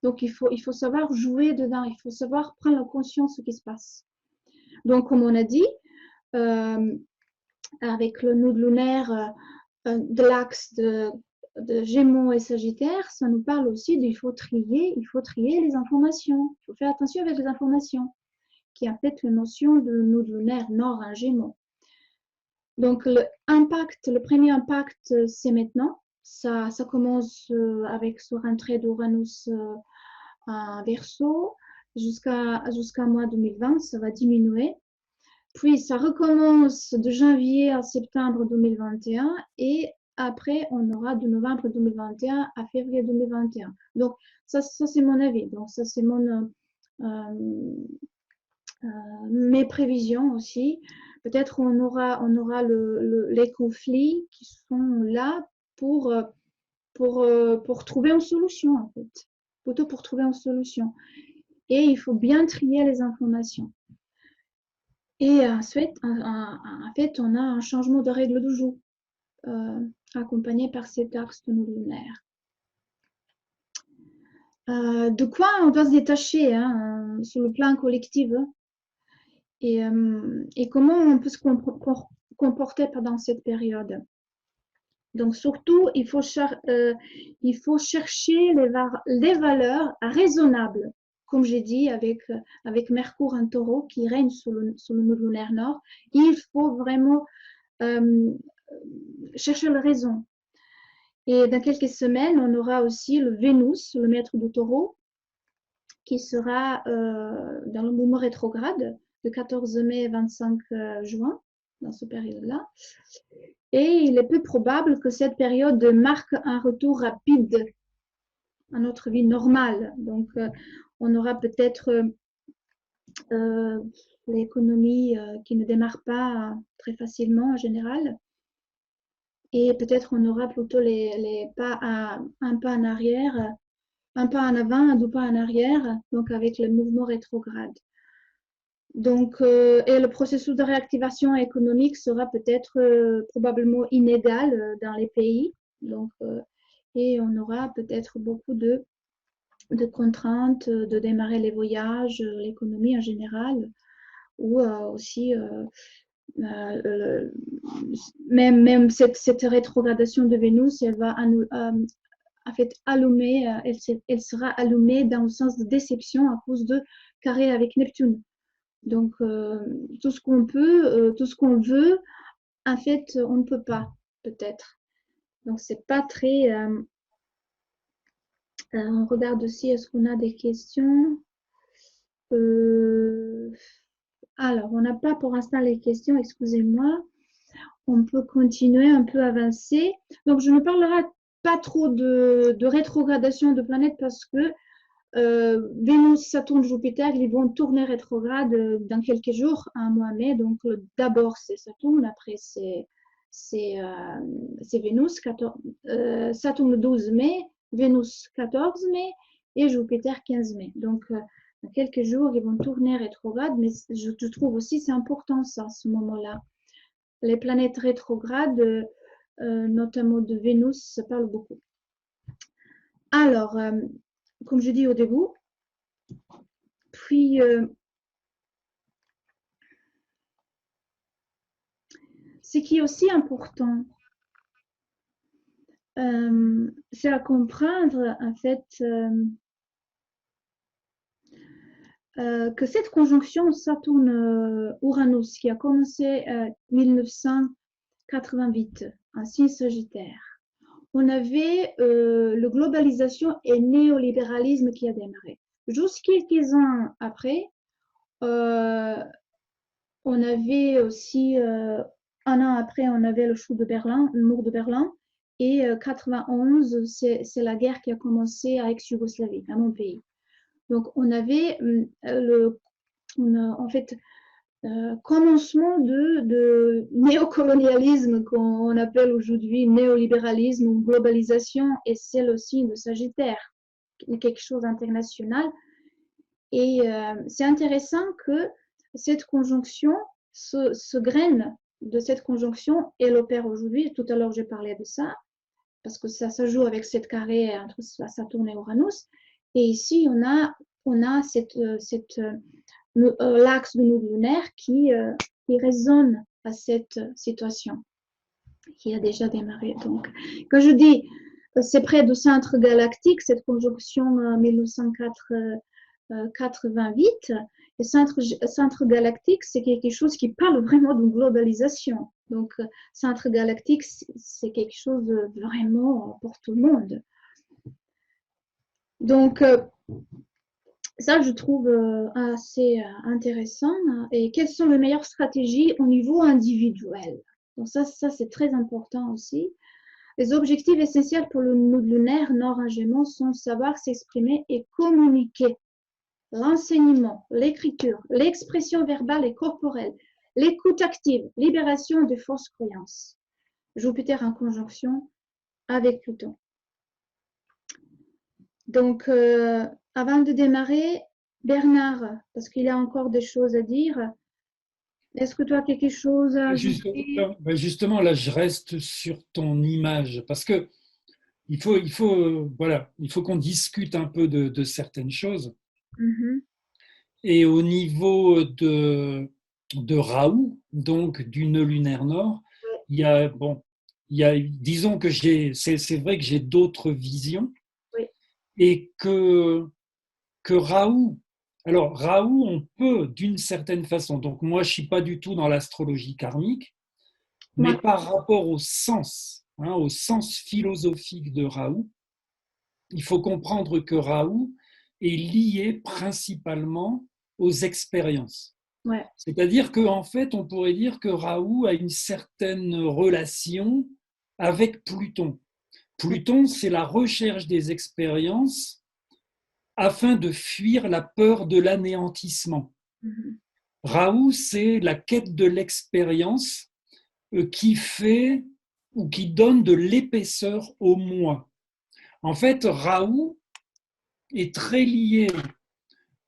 Speaker 1: Donc, il faut savoir jouer dedans. Il faut savoir prendre conscience de ce qui se passe. Donc, comme on a dit, avec le node lunaire de l'axe de Gémeaux et Sagittaire, ça nous parle aussi il faut trier les informations. Il faut faire attention avec les informations, qui est en fait la notion de node lunaire nord en Gémeaux. Donc, le premier impact, c'est maintenant. Ça commence avec ce rentrée d'Uranus en Verseau. jusqu'à mois 2020, ça va diminuer. Puis ça recommence de janvier à septembre 2021 et après on aura de novembre 2021 à février 2021. Donc ça c'est mon avis. Donc ça c'est mes prévisions aussi. Peut-être on aura les conflits qui sont là pour trouver une solution en fait. Plutôt pour trouver une solution. Et il faut bien trier les informations. Et ensuite, en fait, on a un changement de règle du jeu, accompagné par cet axe de nouveau lunaire. De quoi on doit se détacher hein, sur le plan collectif hein, et comment on peut se comporter pendant cette période. Donc surtout, il faut chercher les valeurs raisonnables, comme j'ai dit, avec Mercure en taureau qui règne sur le nœud lunaire nord. Il faut vraiment chercher la raison. Et dans quelques semaines, on aura aussi le Vénus, le maître du taureau, qui sera dans le mouvement rétrograde de 14 mai 25 juin, dans cette période-là. Et il est peu probable que cette période marque un retour rapide à notre vie normale. Donc, on aura peut-être l'économie qui ne démarre pas très facilement en général. Et peut-être on aura plutôt un pas en arrière, un pas en avant, 2 pas en arrière, donc avec le mouvement rétrograde. Donc, et le processus de réactivation économique sera peut-être probablement inégal dans les pays. Donc, et on aura peut-être beaucoup de contraintes de démarrer les voyages, l'économie en général, ou aussi même cette rétrogradation de Vénus, elle va en fait allumer, elle sera allumée dans le sens de déception à cause de carré avec Neptune. Donc, tout ce qu'on peut, tout ce qu'on veut, en fait, on ne peut pas, peut-être. Donc, c'est pas très... on regarde aussi, est-ce qu'on a des questions alors, on n'a pas pour l'instant les questions, excusez-moi. On peut continuer, un peu avancer. Donc, je ne parlerai pas trop de rétrogradation de planètes parce que Vénus, Saturne, Jupiter, ils vont tourner rétrograde dans quelques jours, un mois mai. Donc, d'abord, c'est Saturne, après, c'est Vénus, Saturne le 12 mai, Vénus 14 mai et Jupiter 15 mai. Donc, dans quelques jours, ils vont tourner rétrograde, mais je trouve aussi c'est important ça, ce moment-là. Les planètes rétrogrades, notamment de Vénus, se parlent beaucoup. Alors, comme je dis au début, puis ce qui est aussi important, c'est à comprendre en fait que cette conjonction Saturne-Uranus qui a commencé en 1988 en signe Sagittaire, on avait la globalisation et le néolibéralisme qui a démarré. Juste quelques ans après, on avait aussi, un an après, on avait le chou de Berlin, le mur de Berlin, et 91, c'est la guerre qui a commencé à ex-Yougoslavie, à mon pays. Donc, on avait en fait, commencement de néocolonialisme qu'on appelle aujourd'hui néolibéralisme ou globalisation, et c'est le signe de Sagittaire, quelque chose d'international. Et c'est intéressant que cette conjonction, ce graine de cette conjonction, elle opère aujourd'hui. Tout à l'heure, j'ai parlé de ça, parce que ça se joue avec cette carré entre Saturne et Uranus. Et ici, on a l'axe de nœud lunaire qui résonne à cette situation qui a déjà démarré. Donc, quand je dis c'est près du centre galactique, cette conjonction 1988, le centre galactique, c'est quelque chose qui parle vraiment d'une globalisation. Donc, centre galactique, c'est quelque chose de vraiment pour tout le monde. Donc, Ça, je trouve assez intéressant. Et quelles sont les meilleures stratégies au niveau individuel? Donc ça c'est très important aussi. Les objectifs essentiels pour le lunaire nord-ingément sont savoir s'exprimer et communiquer. L'enseignement, l'écriture, l'expression verbale et corporelle, l'écoute active, libération de fausses croyances. Jupiter en conjonction avec Pluton. Donc, avant de démarrer, Bernard, parce qu'il y a encore des choses à dire, est-ce que tu as quelque chose à ajouter?
Speaker 2: Justement, là, je reste sur ton image parce que voilà, il faut qu'on discute un peu de certaines choses.
Speaker 1: Mhm.
Speaker 2: Et au niveau de Raoult, donc du nœud lunaire nord, il y a, bon, disons que c'est vrai que j'ai d'autres visions
Speaker 1: Oui.
Speaker 2: et que Raoult, alors Raoult, on peut d'une certaine façon, donc moi je suis pas du tout dans l'astrologie karmique, mais
Speaker 1: Moi,
Speaker 2: par rapport au sens philosophique de Raoult, il faut comprendre que Raoult est lié principalement aux expériences.
Speaker 1: ouais.
Speaker 2: C'est-à-dire qu'en fait, on pourrait dire que Raoult a une certaine relation avec Pluton. Pluton, c'est la recherche des expériences afin de fuir la peur de l'anéantissement.
Speaker 1: Mhm.
Speaker 2: Raoult, c'est la quête de l'expérience qui fait ou qui donne de l'épaisseur au moi. En fait, Raoult est très lié,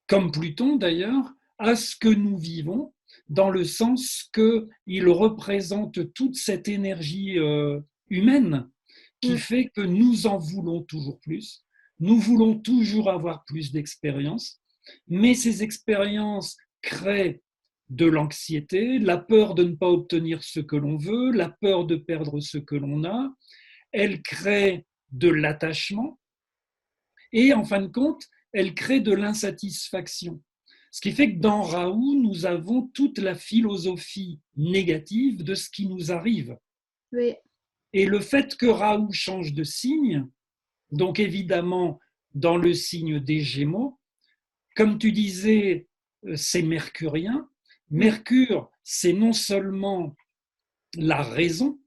Speaker 2: comme Pluton d'ailleurs, à ce que nous vivons, dans le sens qu'il représente toute cette énergie humaine qui
Speaker 1: Mm.
Speaker 2: fait que nous en voulons toujours plus, nous voulons toujours avoir plus d'expériences, mais ces expériences créent de l'anxiété, la peur de ne pas obtenir ce que l'on veut, la peur de perdre ce que l'on a, elles créent de l'attachement, et en fin de compte, elle crée de l'insatisfaction. Ce qui fait que dans Raoult, nous avons toute la philosophie négative de ce qui nous arrive.
Speaker 1: Oui.
Speaker 2: Et le fait que Raoult change de signe, donc évidemment dans le signe des Gémeaux, comme tu disais, c'est mercurien.
Speaker 1: Mm.
Speaker 2: Mercure, c'est non seulement la raison,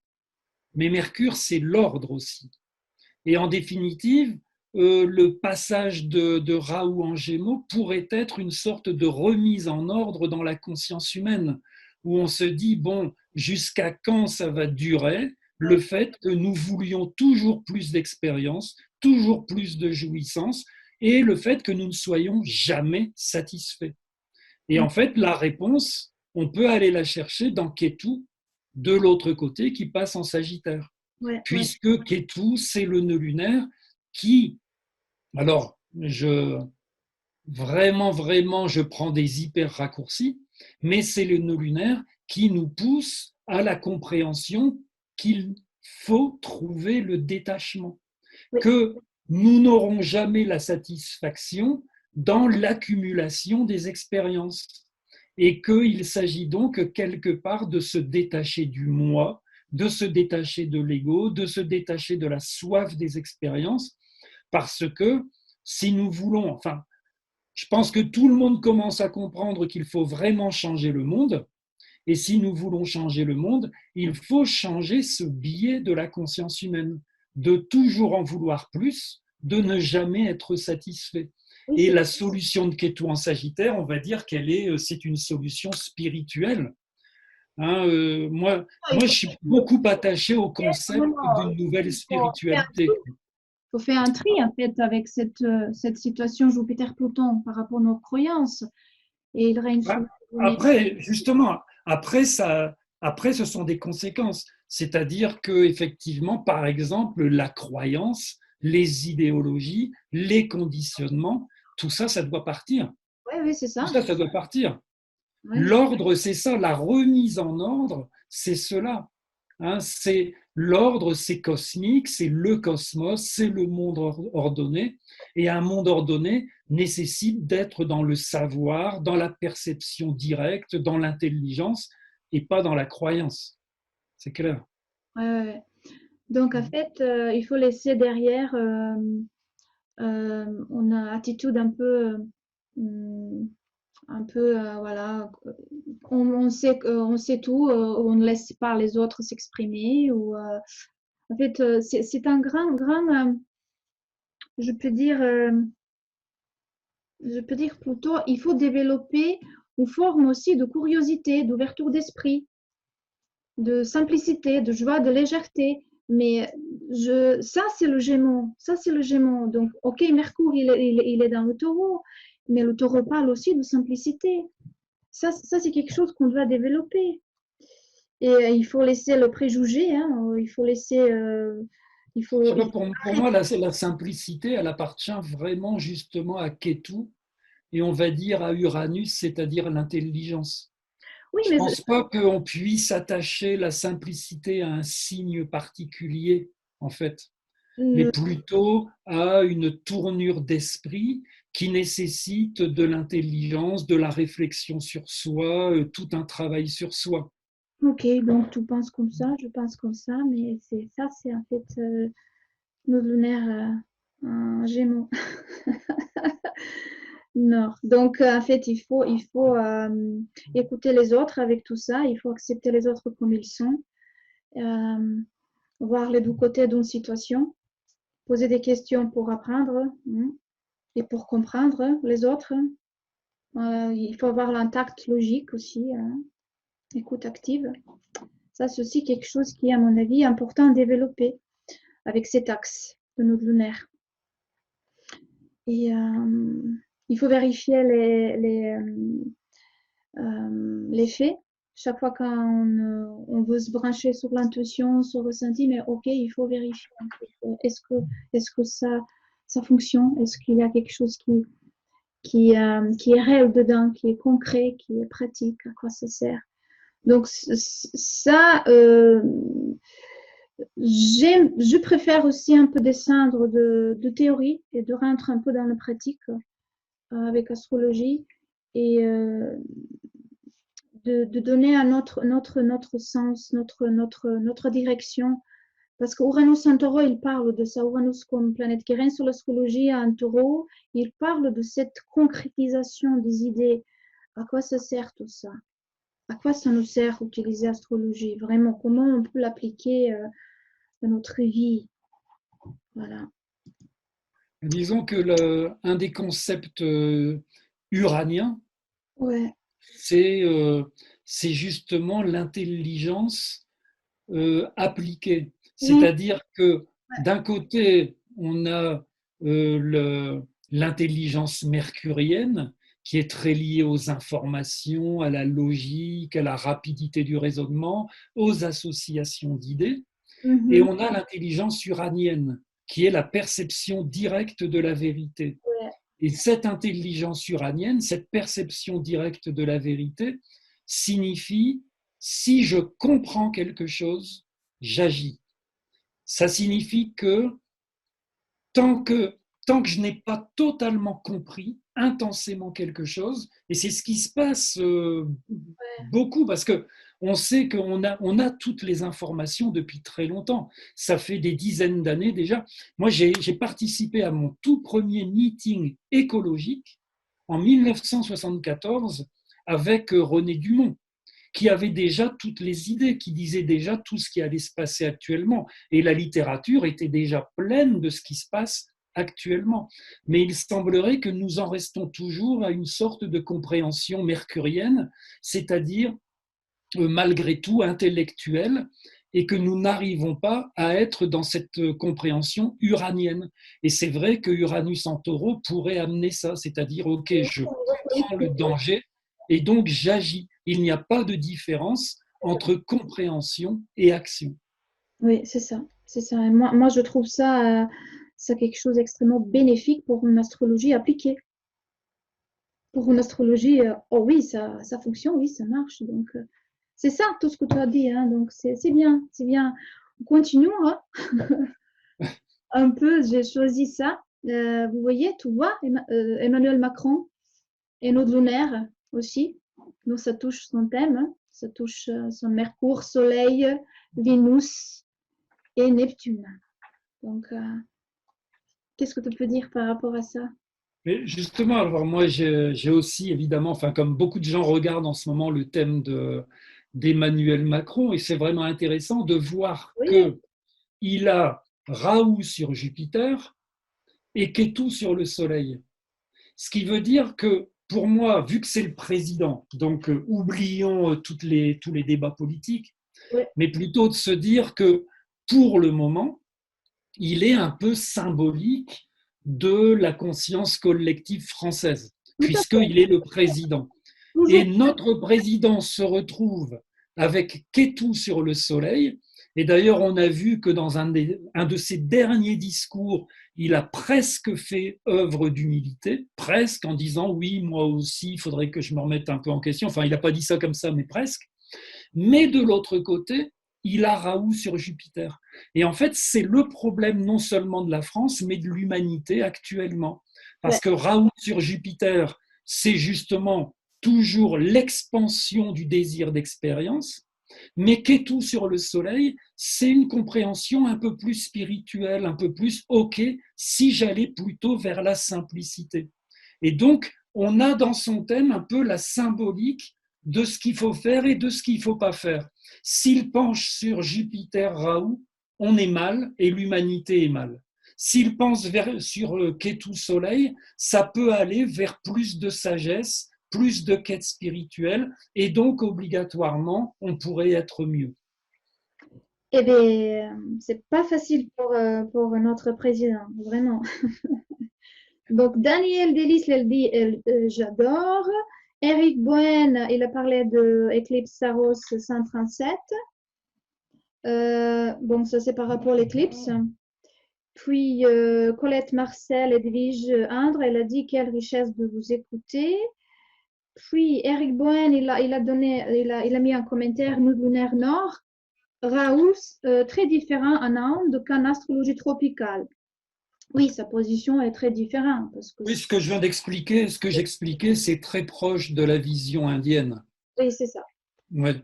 Speaker 2: mais Mercure, c'est l'ordre aussi. Et en définitive, le passage de Raoult en Gémeaux pourrait être une sorte de remise en ordre dans la conscience humaine, où on se dit, bon, jusqu'à quand ça va durer le fait que nous voulions toujours plus d'expérience, toujours plus de jouissance, et le fait que nous ne soyons jamais satisfaits. Et
Speaker 1: Mm.
Speaker 2: en fait, la réponse, on peut aller la chercher dans Ketu, de l'autre côté, qui passe en Sagittaire.
Speaker 1: Ouais, ouais.
Speaker 2: Puisque Ketu, c'est le nœud lunaire qui, alors, vraiment, je prends des hyper raccourcis, mais c'est le nœud lunaire qui nous pousse à la compréhension qu'il faut trouver le détachement,
Speaker 1: Oui.
Speaker 2: que nous n'aurons jamais la satisfaction dans l'accumulation des expériences et qu'il s'agit donc quelque part de se détacher du moi, de se détacher de l'ego, de se détacher de la soif des expériences, parce que si nous voulons, enfin, je pense que tout le monde commence à comprendre qu'il faut vraiment changer le monde, et si nous voulons changer le monde, il faut changer ce biais de la conscience humaine, de toujours en vouloir plus, de ne jamais être satisfait.
Speaker 1: Oui,
Speaker 2: Et
Speaker 1: c'est
Speaker 2: la solution de Ketu en Sagittaire, on va dire c'est une solution spirituelle. Hein,
Speaker 1: ça. Il
Speaker 2: je suis beaucoup attaché au concept d'une nouvelle
Speaker 1: faut faire
Speaker 2: spiritualité.
Speaker 1: faut faire un tri en fait avec cette situation Jupiter-Pluton par rapport à nos croyances. Et il règne sous le
Speaker 2: Après, justement, après, ce sont des conséquences. C'est-à-dire que, effectivement, par exemple, la croyance, les idéologies, les conditionnements, tout ça, ça doit partir.
Speaker 1: Oui, oui, c'est
Speaker 2: Tout
Speaker 1: ça.
Speaker 2: ça, ça doit partir.
Speaker 1: Ouais.
Speaker 2: L'ordre, c'est ça. La remise en ordre, c'est cela. Hein, c'est l'ordre, c'est cosmique, c'est le cosmos, c'est le monde ordonné. Et un monde ordonné nécessite d'être dans le savoir, dans la perception directe, dans l'intelligence et pas dans la croyance. C'est clair.
Speaker 1: Ouais, ouais, ouais. Donc, en fait, il faut laisser derrière une attitude un peu un peu, voilà, on sait tout, on ne laisse pas les autres s'exprimer. En fait, c'est un grand, je peux dire, plutôt, il faut développer une forme aussi de curiosité, d'ouverture d'esprit, de simplicité, de joie, de légèreté. Mais ça, c'est le Gémeaux. Ça, c'est le Gémeaux. Donc, ok, Mercure, il est dans le Taureau, mais le Taureau parle aussi de simplicité. Ça c'est quelque chose qu'on doit développer. Et il faut laisser le préjugé, hein, il faut laisser.
Speaker 2: Je sais pas,
Speaker 1: Il faut
Speaker 2: pour moi, la simplicité, elle appartient vraiment justement à Ketu et on va dire à Uranus, c'est-à-dire l'intelligence.
Speaker 1: Oui,
Speaker 2: Je ne
Speaker 1: mais
Speaker 2: pense pas qu'on puisse attacher la simplicité à un signe particulier, en fait, mais
Speaker 1: euh,
Speaker 2: plutôt à une tournure d'esprit qui nécessite de l'intelligence, de la réflexion sur soi, tout un travail sur soi.
Speaker 1: ok, donc tu penses comme ça, je pense comme ça, mais c'est en fait nos lunaires en Gémeaux. Nord. Donc, en fait, il faut écouter les autres avec tout ça. Il faut accepter les autres comme ils sont, euh, voir les deux côtés d'une situation, poser des questions pour apprendre et pour comprendre les autres. Il faut avoir l'intact logique aussi, écoute active. Ça, c'est aussi quelque chose qui est, à mon avis, important à développer avec cet axe de notre lunaire. Et il faut vérifier les faits. Chaque fois qu'on veut se brancher sur l'intuition, sur le ressenti, mais ok, il faut vérifier. Est-ce que ça fonctionne? Est-ce qu'il y a quelque chose qui est réel dedans, qui est concret, qui est pratique? À quoi ça sert? Donc ça, je préfère aussi un peu descendre de théorie et de rentrer un peu dans la pratique avec astrologie et de donner à notre sens, notre direction. Parce qu'Uranus en taureau, il parle de ça. Uranus comme planète qui règne sur l'astrologie en taureau, il parle de cette concrétisation des idées. À quoi ça sert tout ça? À quoi ça nous sert d'utiliser l'astrologie? Vraiment, comment on peut l'appliquer dans notre vie? Voilà.
Speaker 2: Disons que un des concepts uraniens,
Speaker 1: Ouais.
Speaker 2: c'est c'est justement l'intelligence appliquée.
Speaker 1: Oui.
Speaker 2: C'est-à-dire que d'un côté, on a l'intelligence mercurienne qui est très liée aux informations, à la logique, à la rapidité du raisonnement, aux associations d'idées. Et
Speaker 1: Mhm.
Speaker 2: on a l'intelligence uranienne qui est la perception directe de la vérité.
Speaker 1: Ouais.
Speaker 2: Et cette intelligence uranienne, cette perception directe de la vérité, signifie si je comprends quelque chose, j'agis. Ça signifie que tant que, tant que je n'ai pas totalement compris intensément quelque chose, et c'est ce qui se passe beaucoup, parce que on sait on a toutes les informations depuis très longtemps. Ça fait des dizaines d'années déjà. Moi, j'ai participé à mon tout premier meeting écologique en 1974 avec René Dumont, qui avait déjà toutes les idées, qui disait déjà tout ce qui allait se passer actuellement. Et la littérature était déjà pleine de ce qui se passe actuellement. Mais il semblerait que nous en restons toujours à une sorte de compréhension mercurienne, c'est-à-dire malgré tout intellectuelle, et que nous n'arrivons pas à être dans cette compréhension uranienne. Et c'est vrai que Uranus en taureau pourrait amener ça, c'est-à-dire, ok, je comprends le danger et donc j'agis. Il n'y a pas de différence entre compréhension et action.
Speaker 1: Oui, c'est ça. C'est ça. Et moi, je trouve ça quelque chose d'extrêmement bénéfique pour une astrologie appliquée. Pour une astrologie, oh oui, ça fonctionne, oui, ça marche. Donc, c'est ça, tout ce que tu as dit. Hein. Donc, c'est bien, c'est bien. Continuons, hein. Un peu, j'ai choisi ça. Vous voyez, tu vois, Emmanuel Macron et notre lunaire aussi. Donc, ça touche son thème, hein. Ça touche son Mercure, Soleil, Vénus et Neptune. Donc, qu'est-ce que tu peux dire par rapport à ça?
Speaker 2: Mais justement, alors moi, j'ai aussi évidemment, enfin, comme beaucoup de gens regardent en ce moment le thème d'Emmanuel Macron, et c'est vraiment intéressant de voir
Speaker 1: Oui,
Speaker 2: qu'il a Raoult sur Jupiter et Kétou sur le Soleil. Ce qui veut dire que pour moi, vu que c'est le président, donc oublions tous les débats politiques,
Speaker 1: oui,
Speaker 2: mais plutôt de se dire que pour le moment, il est un peu symbolique de la conscience collective française,
Speaker 1: tout à fait.
Speaker 2: puisqu'il est le président. Et
Speaker 1: Toujours.
Speaker 2: notre président se retrouve avec Kétou sur le soleil. Et d'ailleurs, on a vu que dans un de ses derniers discours, il a presque fait œuvre d'humilité, presque en disant oui, moi aussi, il faudrait que je me remette un peu en question. Enfin, il n'a pas dit ça comme ça, mais presque. Mais de l'autre côté, il a Raoult sur Jupiter. Et en fait, c'est le problème non seulement de la France, mais de l'humanité actuellement.
Speaker 1: Ouais.
Speaker 2: Parce que Raoult sur Jupiter, c'est justement toujours l'expansion du désir d'expérience, mais Kétou sur le Soleil, c'est une compréhension un peu plus spirituelle, un peu plus OK, si j'allais plutôt vers la simplicité. Et donc, on a dans son thème un peu la symbolique de ce qu'il faut faire et de ce qu'il ne faut pas faire. S'il penche sur Jupiter Raoult, on est mal et l'humanité est mal. S'il pense sur Kétou Soleil, ça peut aller vers plus de sagesse, plus de quête spirituelle, et donc obligatoirement, on pourrait être mieux.
Speaker 1: Eh bien, c'est pas facile pour notre président, vraiment. Donc, Daniel Delis, elle dit j'adore. Eric Bohen, il a parlé de Eclipse Saros 137. Bon, ça c'est par rapport à l'éclipse. Puis Colette Marcel, Edwige Indre, elle a dit quelle richesse de vous écouter. Puis Eric Bohen, il a mis un commentaire, nous lunaire nord, Raoult, très différent en Inde qu'en astrologie tropicale. Oui, sa position est très différente parce que
Speaker 2: Oui, ce que je viens d'expliquer, ce que j'expliquais, c'est très proche de la vision indienne.
Speaker 1: oui, c'est ça.
Speaker 2: Ouais.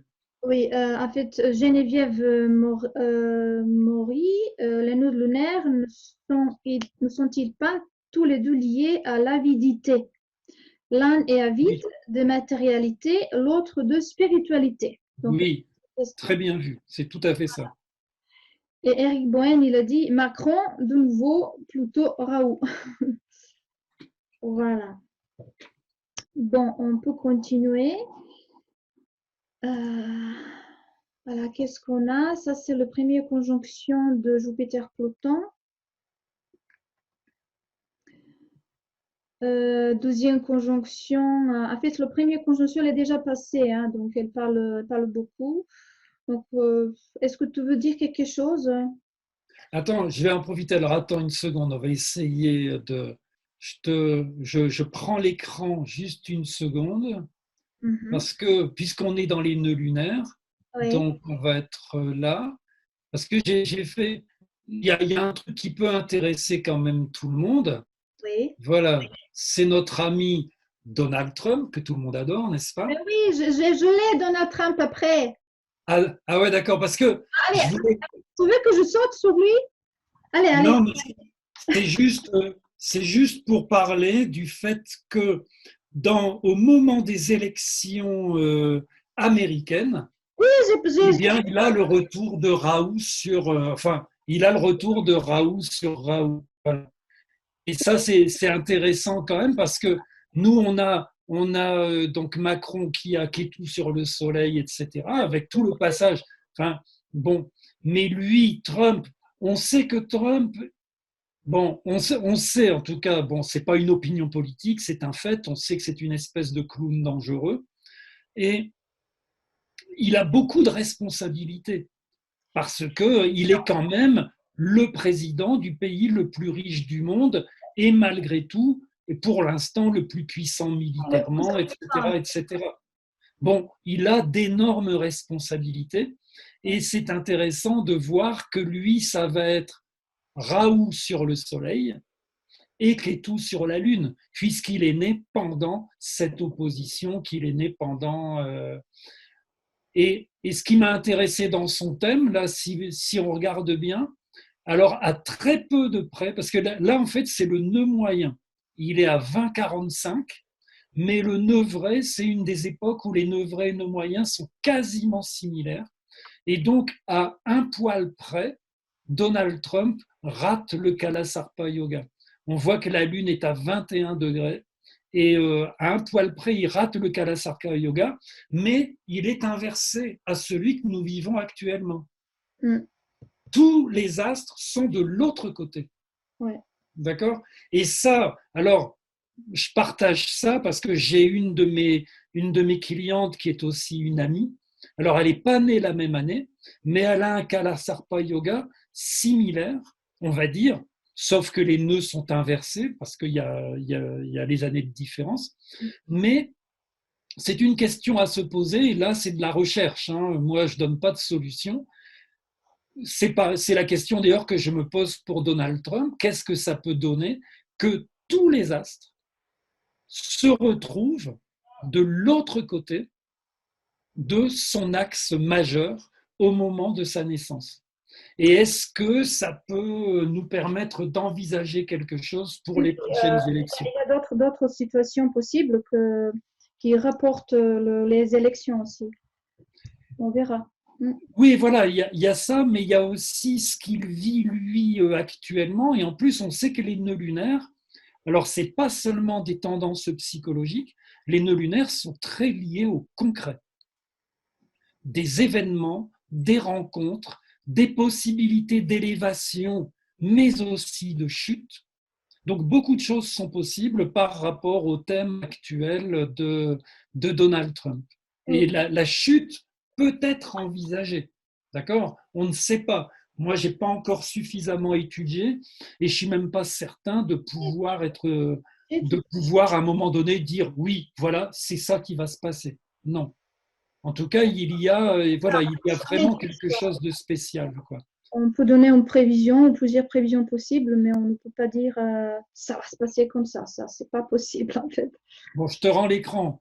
Speaker 1: Oui, en fait, Geneviève Maury, les nodes lunaires ne sont-ils pas tous les deux liés à l'avidité? L'un est avide
Speaker 2: Oui,
Speaker 1: de matérialité, l'autre de spiritualité. Donc,
Speaker 2: oui,
Speaker 1: c'est ça.
Speaker 2: très bien vu. C'est tout à fait ça.
Speaker 1: Et Eric Bohen, il a dit Macron, de nouveau, plutôt Raoult. Voilà. Bon, on peut continuer. Euh, voilà, qu'est-ce qu'on a? Ça, c'est la première conjonction de Jupiter-Pluton. Deuxième conjonction. En fait, la première conjonction, elle est déjà passée, hein, donc elle parle beaucoup. Donc, est-ce que tu veux dire quelque chose?
Speaker 2: Attends, je vais en profiter. Alors, attends une seconde. On va essayer de. Je prends l'écran juste une seconde
Speaker 1: Mhm.
Speaker 2: parce que, puisqu'on est dans les nœuds lunaires,
Speaker 1: Oui,
Speaker 2: donc on va être là. Parce que j'ai fait. Il y a un truc qui peut intéresser quand même tout le monde.
Speaker 1: oui.
Speaker 2: Voilà, c'est notre ami Donald Trump, que tout le monde adore, n'est-ce
Speaker 1: Mais
Speaker 2: pas?
Speaker 1: oui, je l'ai, Donald Trump, après.
Speaker 2: Ah ouais, d'accord, parce que
Speaker 1: Allez,
Speaker 2: je voulais.
Speaker 1: tu veux que je saute sur lui? Allez, allez.
Speaker 2: Non, mais c'est juste pour parler du fait que au moment des élections américaines,
Speaker 1: Oui,
Speaker 2: eh bien, il a le retour de Raoult sur, enfin, il a le retour de Raoult sur Raoult. Voilà. Et ça, c'est intéressant quand même parce que nous, on a donc Macron qui est tout sur le soleil, etc., avec tout le passage. Enfin, bon, mais lui, Trump, on sait que Trump, bon, on sait en tout cas, bon, c'est pas une opinion politique, c'est un fait, on sait que c'est une espèce de clown dangereux et il a beaucoup de responsabilités parce qu'il est quand même le président du pays le plus riche du monde et malgré tout, et pour l'instant, le plus puissant
Speaker 1: le plus
Speaker 2: militairement,
Speaker 1: important.
Speaker 2: etc., etc. Bon, il a d'énormes responsabilités et c'est intéressant de voir que lui, ça va être Raoult sur le soleil et Kétou sur la lune, puisqu'il est né pendant cette opposition, qu'il est né pendant et ce qui m'a intéressé dans son thème, là, si on regarde bien, alors à très peu de près, parce que là en fait, c'est le nœud moyen. il est à 20,45, mais le nœud vrai, c'est une des époques où les nœuds vrais et nœuds moyens sont quasiment similaires. Et donc, à un poil près, Donald Trump rate le Kalasarpa Yoga. On voit que la Lune est à 21 degrés et à un poil près, il rate le Kalasarpa Yoga, mais il est inversé à celui que nous vivons actuellement.
Speaker 1: Mm.
Speaker 2: Tous les astres sont de l'autre côté.
Speaker 1: Ouais.
Speaker 2: D'accord? Et ça, alors, je partage ça parce que j'ai une de mes clientes qui est aussi une amie. Alors, elle n'est pas née la même année, mais elle a un Kalasarpa Yoga similaire, on va dire, sauf que les nœuds sont inversés parce qu'il y a les années de différence. Mais c'est une question à se poser, et là, c'est de la recherche. Hein. Moi, je ne donne pas de solution. C'est la question d'ailleurs que je me pose pour Donald Trump. Qu'est-ce que ça peut donner que tous les astres se retrouvent de l'autre côté de son axe majeur au moment de sa naissance? Et est-ce que ça peut nous permettre d'envisager quelque chose pour les prochaines élections?
Speaker 1: Il y a d'autres situations possibles qui rapportent les élections aussi. On verra. Mm.
Speaker 2: Oui, voilà, il y a ça, mais il y a aussi ce qu'il vit lui actuellement. Et en plus, on sait que les nœuds lunaires, alors ce n'est pas seulement des tendances psychologiques, les nœuds lunaires sont très liés au concret. Des événements, des rencontres, des possibilités d'élévation, mais aussi de chute. Donc beaucoup de choses sont possibles par rapport au thème actuel de Donald Trump. Et la chute peut être envisagée. D'accord? On ne sait pas. Moi, je n'ai pas encore suffisamment étudié et je ne suis même pas certain de pouvoir à un moment donné dire oui, voilà, c'est ça qui va se passer. Non. En tout cas, voilà, il y a vraiment quelque chose de spécial, quoi.
Speaker 1: On peut donner une prévision, plusieurs prévisions possibles, mais on ne peut pas dire ça va se passer comme ça. Ça, c'est pas possible en fait.
Speaker 2: Bon, je te rends l'écran.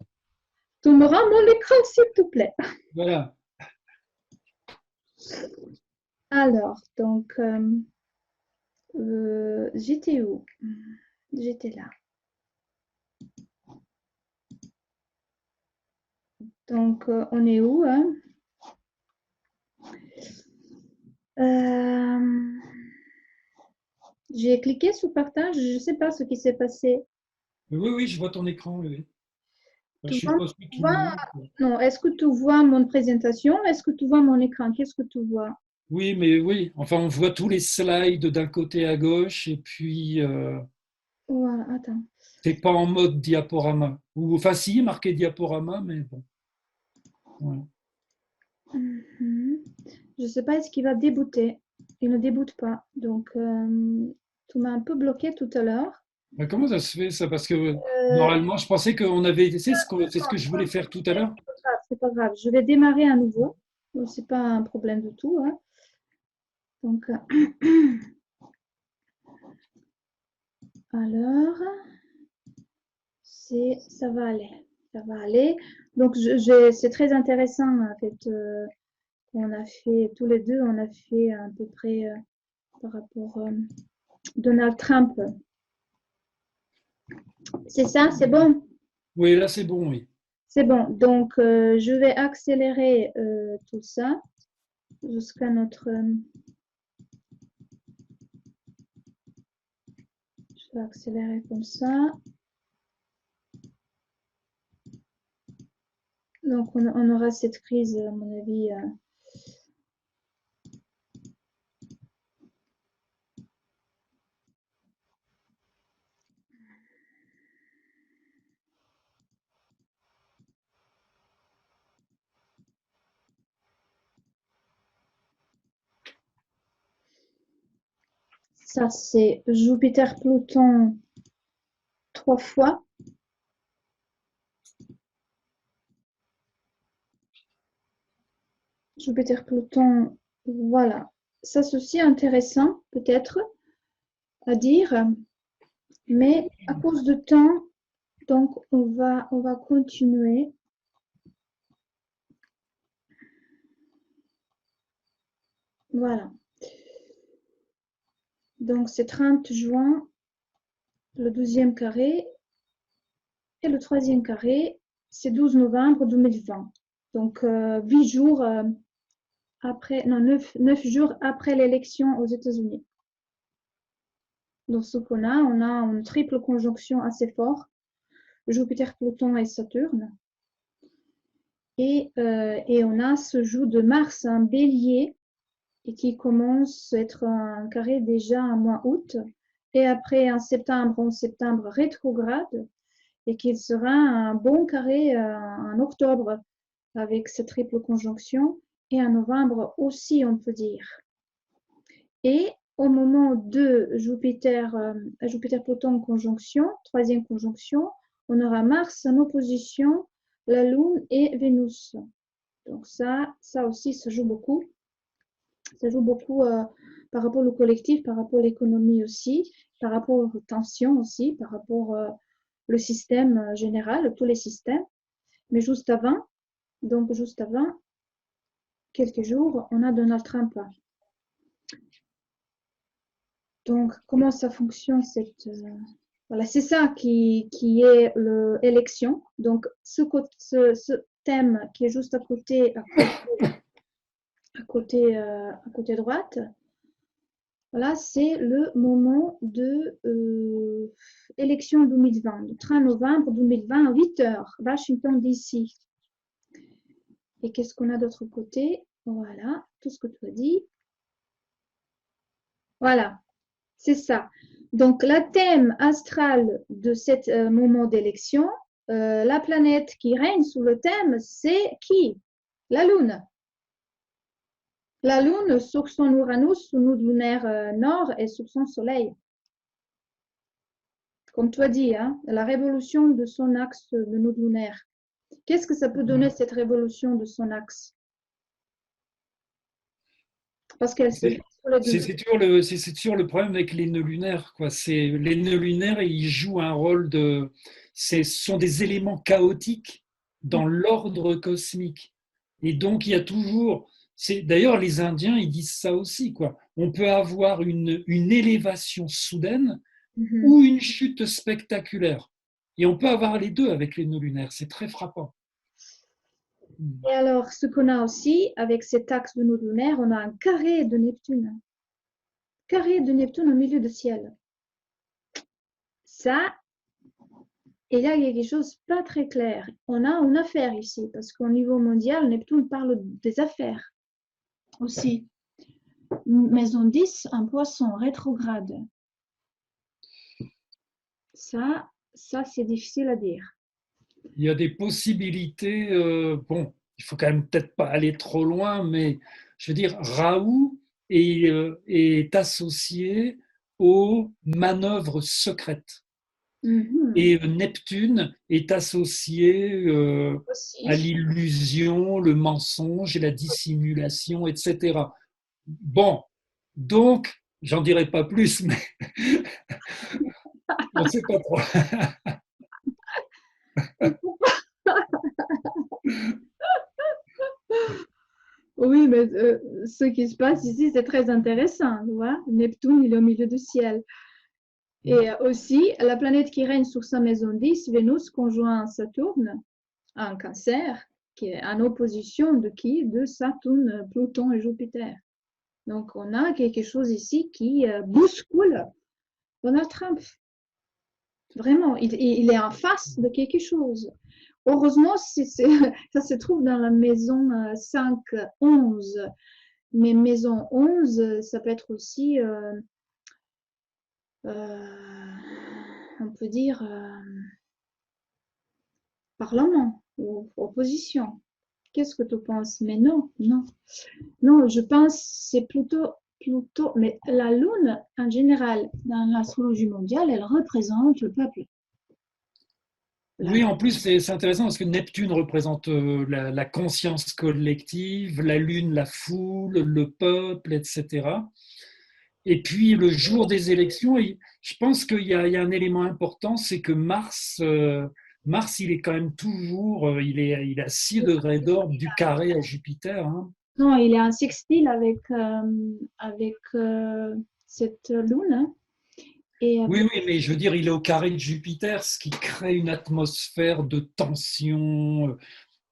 Speaker 1: Tu me rends mon écran, s'il te plaît.
Speaker 2: Voilà.
Speaker 1: Alors, donc, j'étais où? J'étais là. Donc, on est où, hein? J'ai cliqué sur partage, je ne sais pas ce qui s'est passé.
Speaker 2: Oui, oui, je vois ton écran. Oui. Je
Speaker 1: Tu vois,
Speaker 2: suppose que tout le monde.
Speaker 1: non, est-ce que tu vois mon présentation? Est-ce que tu vois mon écran? Qu'est-ce que tu vois?
Speaker 2: Oui, mais oui. Enfin, on voit tous les slides d'un côté à gauche et puis
Speaker 1: Voilà, attends.
Speaker 2: t'es pas en mode diaporama. Ou enfin, si, marqué diaporama, mais bon. Ouais.
Speaker 1: Mhm. Je ne sais pas, est-ce qu'il va débooter? Il ne déboote pas. Donc, tu m'as un peu bloqué tout à l'heure.
Speaker 2: Mais comment ça se fait ça? Parce que
Speaker 1: Euh,
Speaker 2: normalement, je pensais qu'on avait. C'est ce que je voulais faire tout à l'heure.
Speaker 1: c'est pas grave. Je vais démarrer à nouveau. C'est pas un problème du tout, hein. Donc, alors, ça va aller. Ça va aller. Donc, c'est très intéressant, en fait. On a fait, tous les deux, on a fait à peu près par rapport à Donald Trump. C'est ça, c'est bon?
Speaker 2: Oui, là, c'est bon, oui.
Speaker 1: C'est bon. Donc, je vais accélérer tout ça jusqu'à notre... je vais accélérer comme ça. Donc, on aura cette crise, à mon avis. Ça, c'est Jupiter-Pluton 3 fois. Jupiter-Pluton, voilà. Ça, c'est aussi intéressant, peut-être, à dire. Mais à cause de temps, donc on va continuer. Voilà. Donc, c'est 30 juin. le 12e carré. Et le 3e carré, c'est 12 novembre 2020. Donc, 8 jours après, non, 9 jours après l'élection aux États-Unis. Donc, ce qu'on a, on a une triple conjonction assez forte, Jupiter, Pluton et Saturne. Et on a ce jour de Mars en bélier et qui commence à être un carré déjà en mois août. Et après, en septembre rétrograde, et qu'il sera un bon carré en octobre avec cette triple conjonction et en novembre aussi, on peut dire. Et au moment de Jupiter-Pluton conjonction, 3e conjonction, on aura Mars en opposition, la Lune et Vénus. Donc ça aussi, ça joue beaucoup. Ça joue beaucoup par rapport au collectif, par rapport à l'économie aussi, par rapport aux tensions aussi, par rapport le système général, tous les systèmes. Mais juste avant, quelques jours, on a Donald Trump. Donc, comment ça fonctionne voilà, c'est ça qui est l'élection. Donc, ce thème qui est juste à côté droite, voilà, c'est le moment de élection 2020, le 3 novembre 2020 à 8 heures, Washington DC. Et qu'est-ce qu'on a d'autre côté? Voilà, tout ce que tu as dit. Voilà, c'est ça. Donc, le thème astral de ce moment d'élection, la planète qui règne sous le thème, c'est qui? La Lune. La Lune sur son Uranus, sous notre lunaire nord et sur son Soleil. Comme tu as dit, hein, la révolution de son axe de notre lunaire. Qu'est-ce que ça peut donner, cette révolution de son axe? Parce qu'elle se fait sur les deux.
Speaker 2: C'est toujours le problème avec les nœuds lunaires, quoi. Les nœuds lunaires, ils jouent un rôle ce sont des éléments chaotiques dans l'ordre cosmique. Et donc, il y a toujours. D'ailleurs, les Indiens, ils disent ça aussi, quoi. On peut avoir une élévation soudaine ou une chute spectaculaire. Et on peut avoir les deux avec les nœuds lunaires. C'est très frappant.
Speaker 1: Et alors, ce qu'on a aussi, avec cet axe de nœud lunaire, on a un carré de Neptune. Carré de Neptune au milieu du ciel. Ça, et là, il y a quelque chose de pas très clair. On a une affaire ici, parce qu'au niveau mondial, Neptune parle des affaires aussi. Maison 10, un poisson rétrograde. Ça c'est difficile à dire.
Speaker 2: Il y a des possibilités. Bon, il faut quand même peut-être pas aller trop loin, mais je veux dire, Raoult est associé aux manœuvres secrètes. Et Neptune est associé à l'illusion, le mensonge et la dissimulation, etc. Bon, donc, j'en dirai pas plus, mais on ne sait pas trop.
Speaker 1: Oui, mais ce qui se passe ici, c'est très intéressant. Tu vois? Neptune, il est au milieu du ciel. Et aussi, la planète qui règne sur sa maison 10, Vénus, conjoint Saturne, en Cancer, qui est en opposition de qui? De Saturne, Pluton et Jupiter. Donc, on a quelque chose ici qui bouscule Donald Trump. Vraiment, il est en face de quelque chose. Heureusement, ça se trouve dans la maison 5, 11. Mais maison 11, ça peut être aussi, on peut dire, parlement ou opposition. Qu'est-ce que tu penses? Mais non, je pense que c'est plutôt, mais la Lune, en général, dans l'astrologie mondiale, elle représente le peuple.
Speaker 2: Oui, en plus, c'est intéressant parce que Neptune représente la conscience collective, la Lune, la foule, le peuple, etc. Et puis, le jour des élections, je pense qu'il y a un élément important, c'est que Mars, il est quand même toujours, il est à 6 degrés d'orbe du carré à Jupiter. Hein.
Speaker 1: Non, il est en sextile avec cette Lune. Hein. Et
Speaker 2: Oui, oui, mais je veux dire, il est au carré de Jupiter, ce qui crée une atmosphère de tension,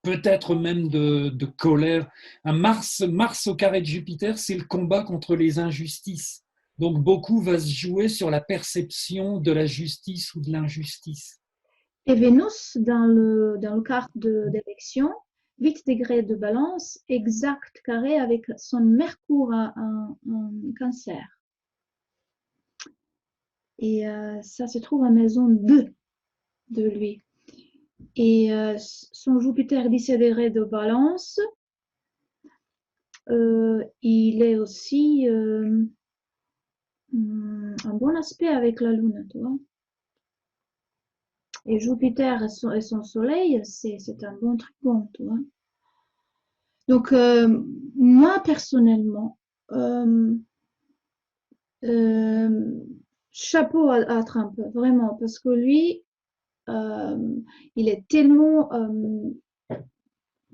Speaker 2: peut-être même de colère. Un Mars au carré de Jupiter, c'est le combat contre les injustices. Donc beaucoup va se jouer sur la perception de la justice ou de l'injustice.
Speaker 1: Et Vénus, dans le carte d'élection, 8 degrés de balance, exact carré avec son Mercure en cancer. Et ça se trouve à maison 2 de lui. Et son Jupiter 17 degrés de balance, il est aussi un bon aspect avec la Lune, tu vois. Et Jupiter et son Soleil, c'est un bon trigone, tu vois. Donc, moi, personnellement, euh, euh, chapeau à Trump, vraiment, parce que lui, euh, il est tellement...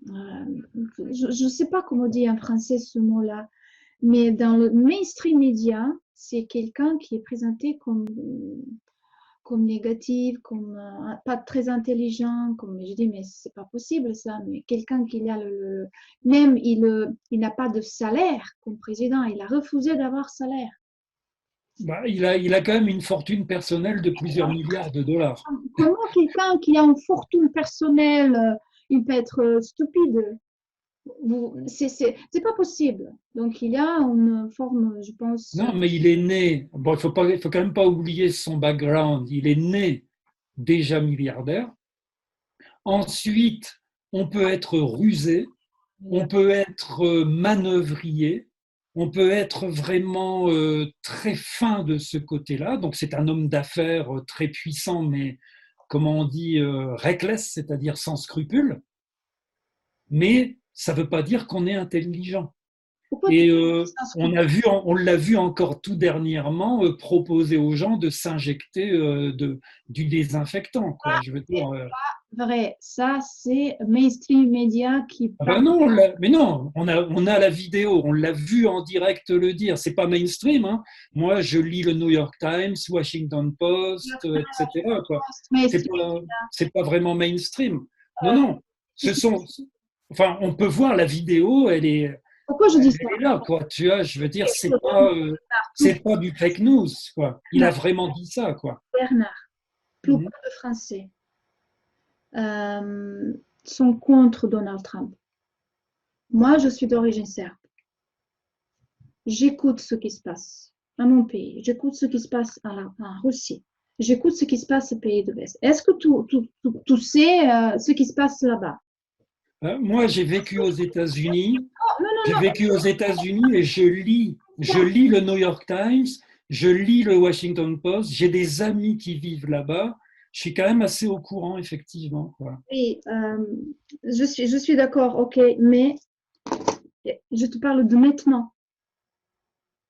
Speaker 1: je ne sais pas comment dire en français ce mot-là, mais dans le mainstream média, c'est quelqu'un qui est présenté comme négative, comme pas très intelligent, comme je dis, mais c'est pas possible ça, mais quelqu'un qui a même il n'a pas de salaire comme président, il a refusé d'avoir salaire.
Speaker 2: Bah, il a quand même une fortune personnelle de plusieurs milliards de dollars.
Speaker 1: Comment quelqu'un qui a une fortune personnelle, il peut être stupide? C'est pas possible. Donc il y a une forme, je pense.
Speaker 2: Non, mais il est né. Bon, il faut quand même pas oublier son background. Il est né déjà milliardaire. Ensuite, on peut être rusé, on peut être manœuvrier, on peut être vraiment très fin de ce côté-là. Donc, c'est un homme d'affaires très puissant, mais comment on dit, reckless, c'est-à-dire sans scrupules. Mais ça ne veut pas dire qu'on est intelligent.
Speaker 1: Pourquoi tu
Speaker 2: Et on l'a vu encore tout dernièrement proposer aux gens de s'injecter du désinfectant, quoi. Je veux dire,
Speaker 1: vrai, ça c'est mainstream média qui
Speaker 2: ah
Speaker 1: parle.
Speaker 2: ben non, mais non, on a la vidéo, on l'a vu en direct le dire. C'est pas mainstream, hein. Moi, je lis le New York Times, Washington Post, etc., quoi. C'est
Speaker 1: Mainstream.
Speaker 2: pas, c'est pas vraiment mainstream. Non, non. Enfin, on peut voir la vidéo,
Speaker 1: Pourquoi je dis ça?
Speaker 2: elle est là, quoi. Tu vois, je veux dire, c'est pas du fake news, quoi. Il a vraiment dit ça, quoi.
Speaker 1: Bernard, plus
Speaker 2: Mhm.
Speaker 1: de Français euh, sont contre Donald Trump. Moi, je suis d'origine serbe. J'écoute ce qui se passe à mon pays. J'écoute ce qui se passe en Russie. J'écoute ce qui se passe au pays de l'Est. Est-ce que tu sais ce qui se passe là-bas?
Speaker 2: Moi, j'ai vécu aux États-Unis.
Speaker 1: Oh, non,
Speaker 2: J'ai
Speaker 1: non,
Speaker 2: vécu aux États-Unis et je
Speaker 1: non.
Speaker 2: lis le New York Times, je lis le Washington Post. J'ai des amis qui vivent là-bas. Je suis quand même assez au courant, effectivement, quoi.
Speaker 1: Oui, je suis d'accord, ok, mais je te parle de maintenant,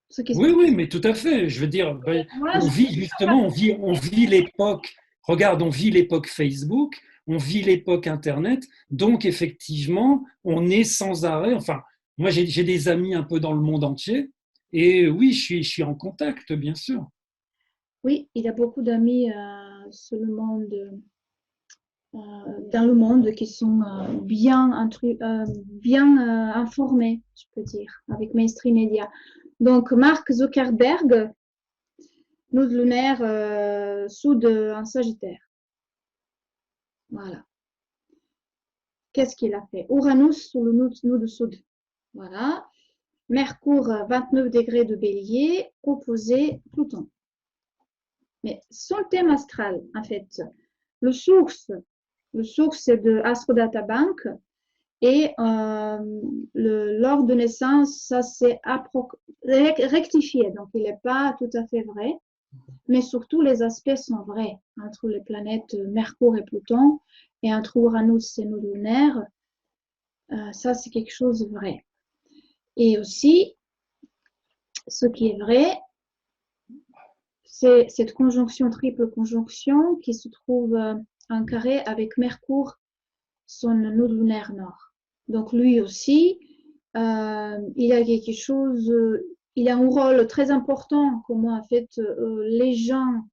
Speaker 1: ce qui se
Speaker 2: Oui,
Speaker 1: passe.
Speaker 2: oui, mais tout à fait. Je veux dire, ben,
Speaker 1: Moi,
Speaker 2: on vit justement, on vit l'époque. Regarde, on vit l'époque Facebook, on vit l'époque Internet. Donc, effectivement, on est sans arrêt. Enfin, moi, j'ai des amis un peu dans le monde entier. Et oui, je suis en contact, bien sûr.
Speaker 1: oui, il y a beaucoup d'amis sur le monde, dans le monde qui sont bien informés, je peux dire, avec mainstream media. Donc, Mark Zuckerberg, node lunaire sud en Sagittaire. Voilà. Qu'est-ce qu'il a fait? Uranus sur le node sud. Voilà. Mercure, 29 degrés de bélier, opposé Pluton. Mais son thème astral, en fait, le source, c'est de Astro Data Bank et l'ordre de naissance, ça c'est rectifié, donc il n'est pas tout à fait vrai, mais surtout les aspects sont vrais entre les planètes Mercure et Pluton et entre Uranus et nos lunaires, ça c'est quelque chose de vrai. Et aussi, ce qui est vrai, c'est cette conjonction, triple conjonction qui se trouve en carré avec Mercure, son nœud lunaire nord. Donc lui aussi, il y a quelque chose il a un rôle très important, comment en fait les gens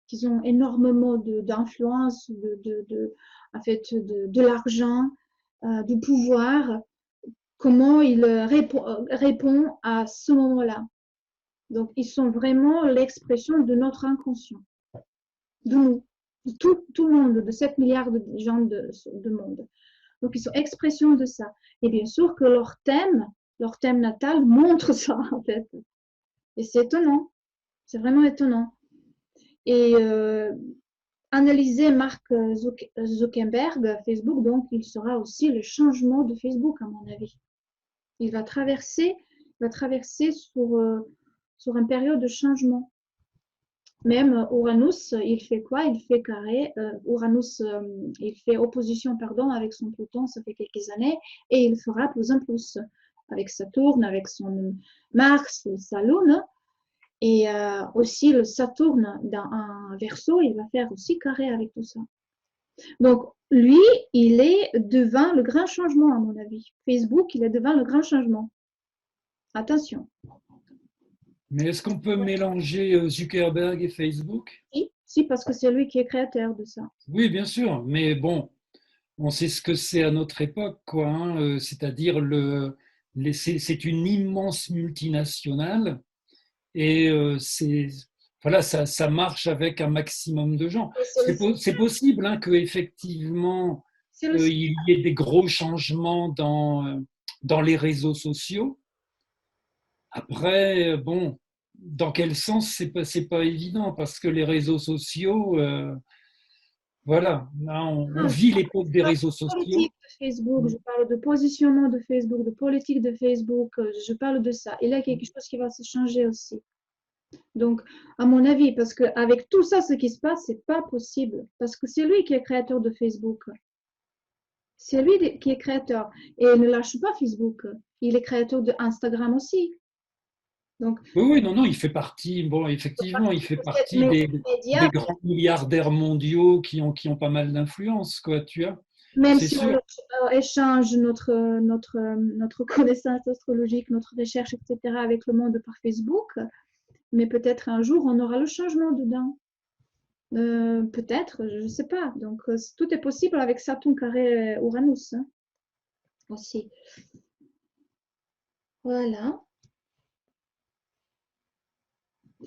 Speaker 1: qui ont énormément d'influence, en fait, de l'argent, du pouvoir, comment il répond à ce moment-là. Donc, ils sont vraiment l'expression de notre inconscient, de nous, de tout le monde, de 7 milliards de gens de monde. Donc, ils sont expression de ça. Et bien sûr que leur thème natal montre ça, en fait. Et c'est étonnant. C'est vraiment étonnant. Et analyser Mark Zuckerberg, Facebook, donc il sera aussi le changement de Facebook, à mon avis. Il va traverser sur une période de changement. Même Uranus, il fait quoi? Il fait carré. Uranus, il fait opposition, pardon, avec son Pluton, ça fait quelques années, et il fera plus en plus avec Saturne, avec son Mars, sa Lune. Et aussi le Saturne dans un Verseau, il va faire aussi carré avec tout ça. Donc lui, il est devant le grand changement, à mon avis. Facebook, il est devant le grand changement. Attention.
Speaker 2: Mais est-ce qu'on peut mélanger Zuckerberg et Facebook?
Speaker 1: Si, parce que c'est lui qui est créateur de ça.
Speaker 2: Oui, bien sûr, mais bon, on sait ce que c'est à notre époque, quoi, hein, c'est-à-dire c'est une immense multinationale et voilà, ça marche avec un maximum de gens. C'est possible hein, qu'effectivement, il y ait des gros changements dans les réseaux sociaux. Après, bon, dans quel sens, c'est pas évident parce que les réseaux sociaux, voilà, là, on vit l'époque des réseaux sociaux.
Speaker 1: De Facebook, je parle de positionnement de Facebook, de politique de Facebook, je parle de ça. Il y a quelque chose qui va se changer aussi. Donc, à mon avis, parce qu'avec tout ça, ce qui se passe, c'est pas possible. Parce que c'est lui qui est créateur de Facebook. C'est lui qui est créateur. Et il ne lâche pas Facebook. Il est créateur de Instagram aussi. Donc,
Speaker 2: oui, non, il fait partie, bon, effectivement, il fait partie des grands milliardaires mondiaux qui ont pas mal d'influence, quoi, tu as.
Speaker 1: Même si on échange notre connaissance astrologique, notre recherche, etc., avec le monde par Facebook, mais peut-être un jour, on aura le changement dedans. Peut-être, je ne sais pas. Donc, tout est possible avec Saturne carré Uranus hein, aussi. Voilà.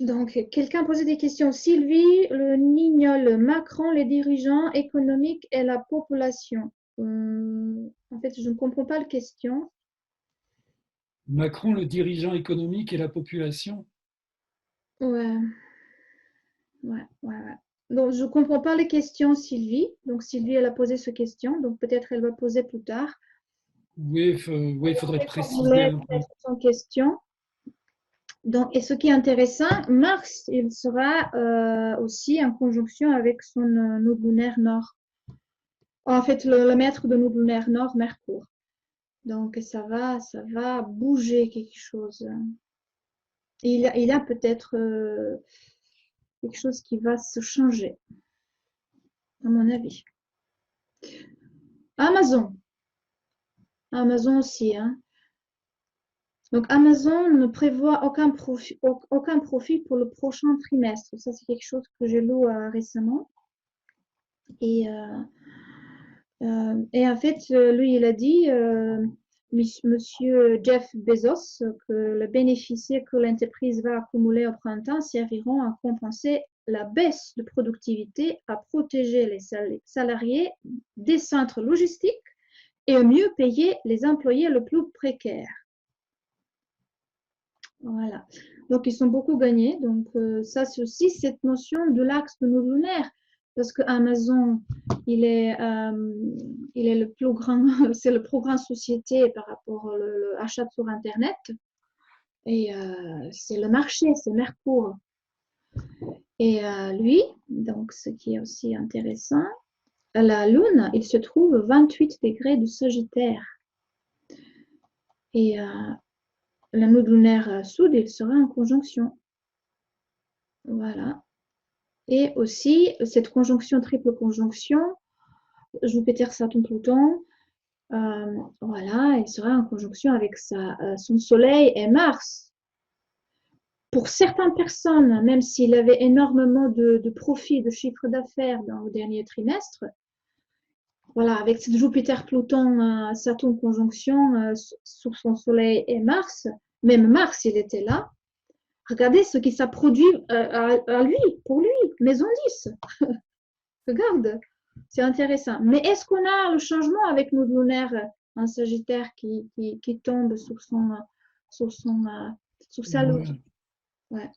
Speaker 1: Donc, quelqu'un posait des questions. Sylvie, le Nignol, Macron, les dirigeants économiques et la population. En fait, je ne comprends pas la question.
Speaker 2: Macron, le dirigeant économique et la population.
Speaker 1: Ouais. Donc, je ne comprends pas les questions, Sylvie. Donc, Sylvie, elle a posé cette question. Donc, peut-être elle va poser plus tard.
Speaker 2: Oui, il faudrait préciser un peu.
Speaker 1: Son question. Donc, et ce qui est intéressant, Mars, il sera aussi en conjonction avec son node lunaire nord. En fait, le maître de node lunaire nord, Mercure. Donc, ça va bouger quelque chose. Il y a peut-être quelque chose qui va se changer, à mon avis. Amazon aussi. Hein. Donc, Amazon ne prévoit aucun profit pour le prochain trimestre. Ça, c'est quelque chose que j'ai lu récemment. Et en fait, lui, il a dit, Monsieur Jeff Bezos, que les bénéfices que l'entreprise va accumuler au printemps serviront à compenser la baisse de productivité, à protéger les salariés des centres logistiques et à mieux payer les employés les plus précaires. Voilà. Donc, ils sont beaucoup gagnés. Donc, ça, c'est aussi cette notion de l'axe de nos lunaires. Parce que Amazon, il est le plus grand, c'est le plus grand société par rapport à l'achat sur Internet. Et c'est le marché, c'est Mercure. Et lui, donc, ce qui est aussi intéressant, la Lune, il se trouve 28 degrés du Sagittaire. Et la node lunaire sud, il sera en conjonction. Voilà. Et aussi, cette conjonction, triple conjonction, Jupiter, Saturne, Pluton, voilà, il sera en conjonction avec son Soleil et Mars. pour certaines personnes, même s'il avait énormément de profits, de chiffre d'affaires dans le dernier trimestre, voilà, avec cette Jupiter-Pluton, Saturne conjonction sur son Soleil et Mars, même Mars, il était là. Regardez ce qui s'est produit à lui, pour lui, maison 10. Regarde, c'est intéressant. Mais est-ce qu'on a le changement avec nos lunaires en Sagittaire qui tombe sur, son, sur sa lune? Ouais.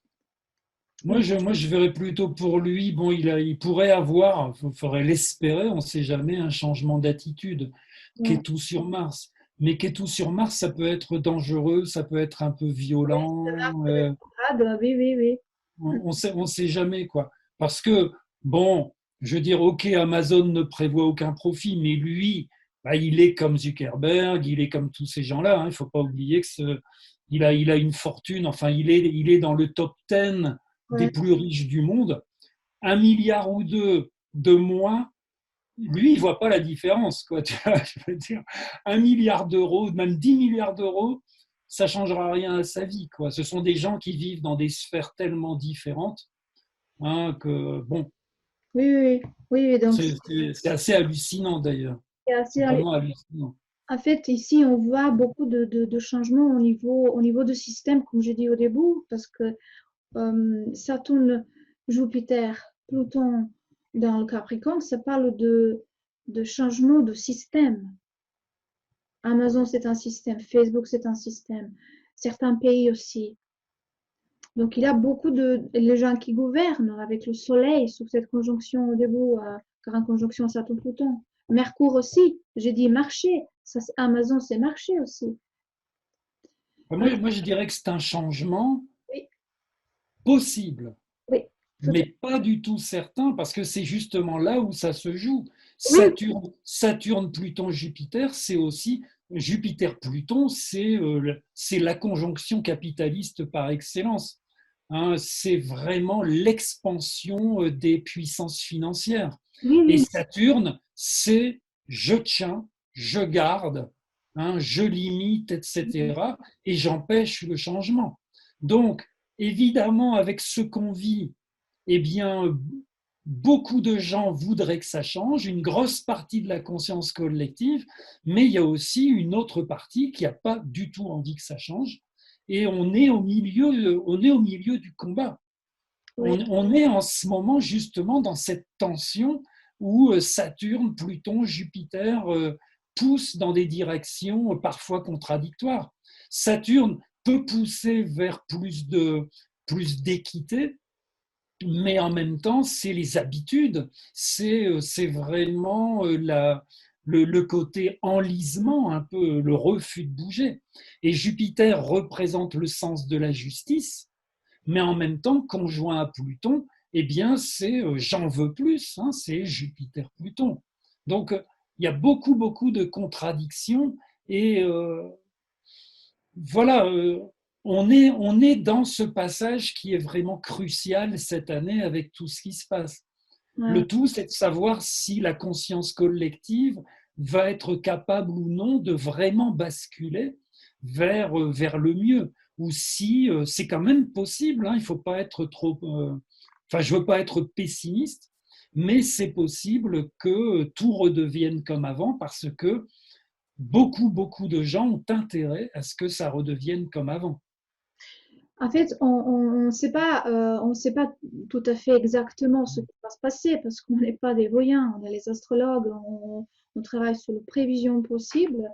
Speaker 2: Moi, je verrais plutôt pour lui, bon, il pourrait avoir, il faudrait l'espérer, on ne sait jamais, un changement d'attitude.
Speaker 1: Ouais.
Speaker 2: Ketu sur Mars. Mais Ketu sur Mars, ça peut être dangereux, ça peut être un peu violent.
Speaker 1: Oui, oui, oui.
Speaker 2: On sait jamais, quoi. Parce que, bon, je veux dire, ok, Amazon ne prévoit aucun profit, mais lui, bah, il est comme Zuckerberg, il est comme tous ces gens-là. Hein. Il ne faut pas oublier il a une fortune, enfin, il est dans le top 10 des
Speaker 1: Ouais.
Speaker 2: plus riches du monde. 1 milliard ou deux de moins, lui, il ne voit pas la différence, quoi. Tu vois, je veux dire, 1 milliard d'euros, même 10 milliards d'euros, ça ne changera rien à sa vie, quoi. Ce sont des gens qui vivent dans des sphères tellement différentes, hein, que, bon,
Speaker 1: Oui, oui, oui, oui, donc
Speaker 2: c'est assez hallucinant d'ailleurs.
Speaker 1: c'est
Speaker 2: C'est
Speaker 1: assez.
Speaker 2: vraiment hallucinant.
Speaker 1: En fait, ici, on voit beaucoup de changements au niveau du système, comme j'ai dit au début, parce que Saturne, Jupiter, Pluton dans le Capricorne, ça parle de changement de système. Amazon, c'est un système, Facebook, c'est un système, certains pays aussi. Donc, il y a beaucoup les gens qui gouvernent avec le Soleil sous cette conjonction au début, grande conjonction Saturne-Pluton. Mercure aussi, j'ai dit marché, ça, Amazon, c'est marché aussi.
Speaker 2: Moi, je dirais que c'est un changement
Speaker 1: Oui,
Speaker 2: possible,
Speaker 1: oui, tout à
Speaker 2: mais pas du tout certain, parce que c'est justement là où ça se joue.
Speaker 1: oui,
Speaker 2: Saturne, Pluton, Jupiter, c'est aussi Jupiter-Pluton, c'est la conjonction capitaliste par excellence. Hein, c'est vraiment l'expansion des puissances financières.
Speaker 1: oui,
Speaker 2: Et
Speaker 1: oui,
Speaker 2: Saturne, c'est je tiens, je garde, hein, je limite, etc. Et j'empêche le changement. Donc, évidemment, avec ce qu'on vit, eh bien, beaucoup de gens voudraient que ça change, une grosse partie de la conscience collective, mais il y a aussi une autre partie qui n'a pas du tout envie que ça change. Et on est au milieu du combat.
Speaker 1: oui.
Speaker 2: On est en ce moment justement dans cette tension où Saturne, Pluton, Jupiter poussent dans des directions parfois contradictoires. Saturne peut pousser vers plus d'équité, mais en même temps, c'est les habitudes, c'est vraiment le côté enlisement, un peu le refus de bouger. Et Jupiter représente le sens de la justice, mais en même temps, conjoint à Pluton, eh bien, c'est j'en veux plus, hein, c'est Jupiter-Pluton. Donc, il y a beaucoup, beaucoup de contradictions et voilà, on est dans ce passage qui est vraiment crucial cette année avec tout ce qui se passe.
Speaker 1: Ouais.
Speaker 2: Le tout, c'est de savoir si la conscience collective va être capable ou non de vraiment basculer vers le mieux, ou si c'est quand même possible, hein, il ne faut pas être trop... enfin, je ne veux pas être pessimiste, mais c'est possible que tout redevienne comme avant parce que beaucoup, beaucoup de gens ont intérêt à ce que ça redevienne comme avant.
Speaker 1: En fait, on sait pas tout à fait exactement ce qui va se passer parce qu'on n'est pas des voyants, on est les astrologues, on travaille sur les prévisions possibles,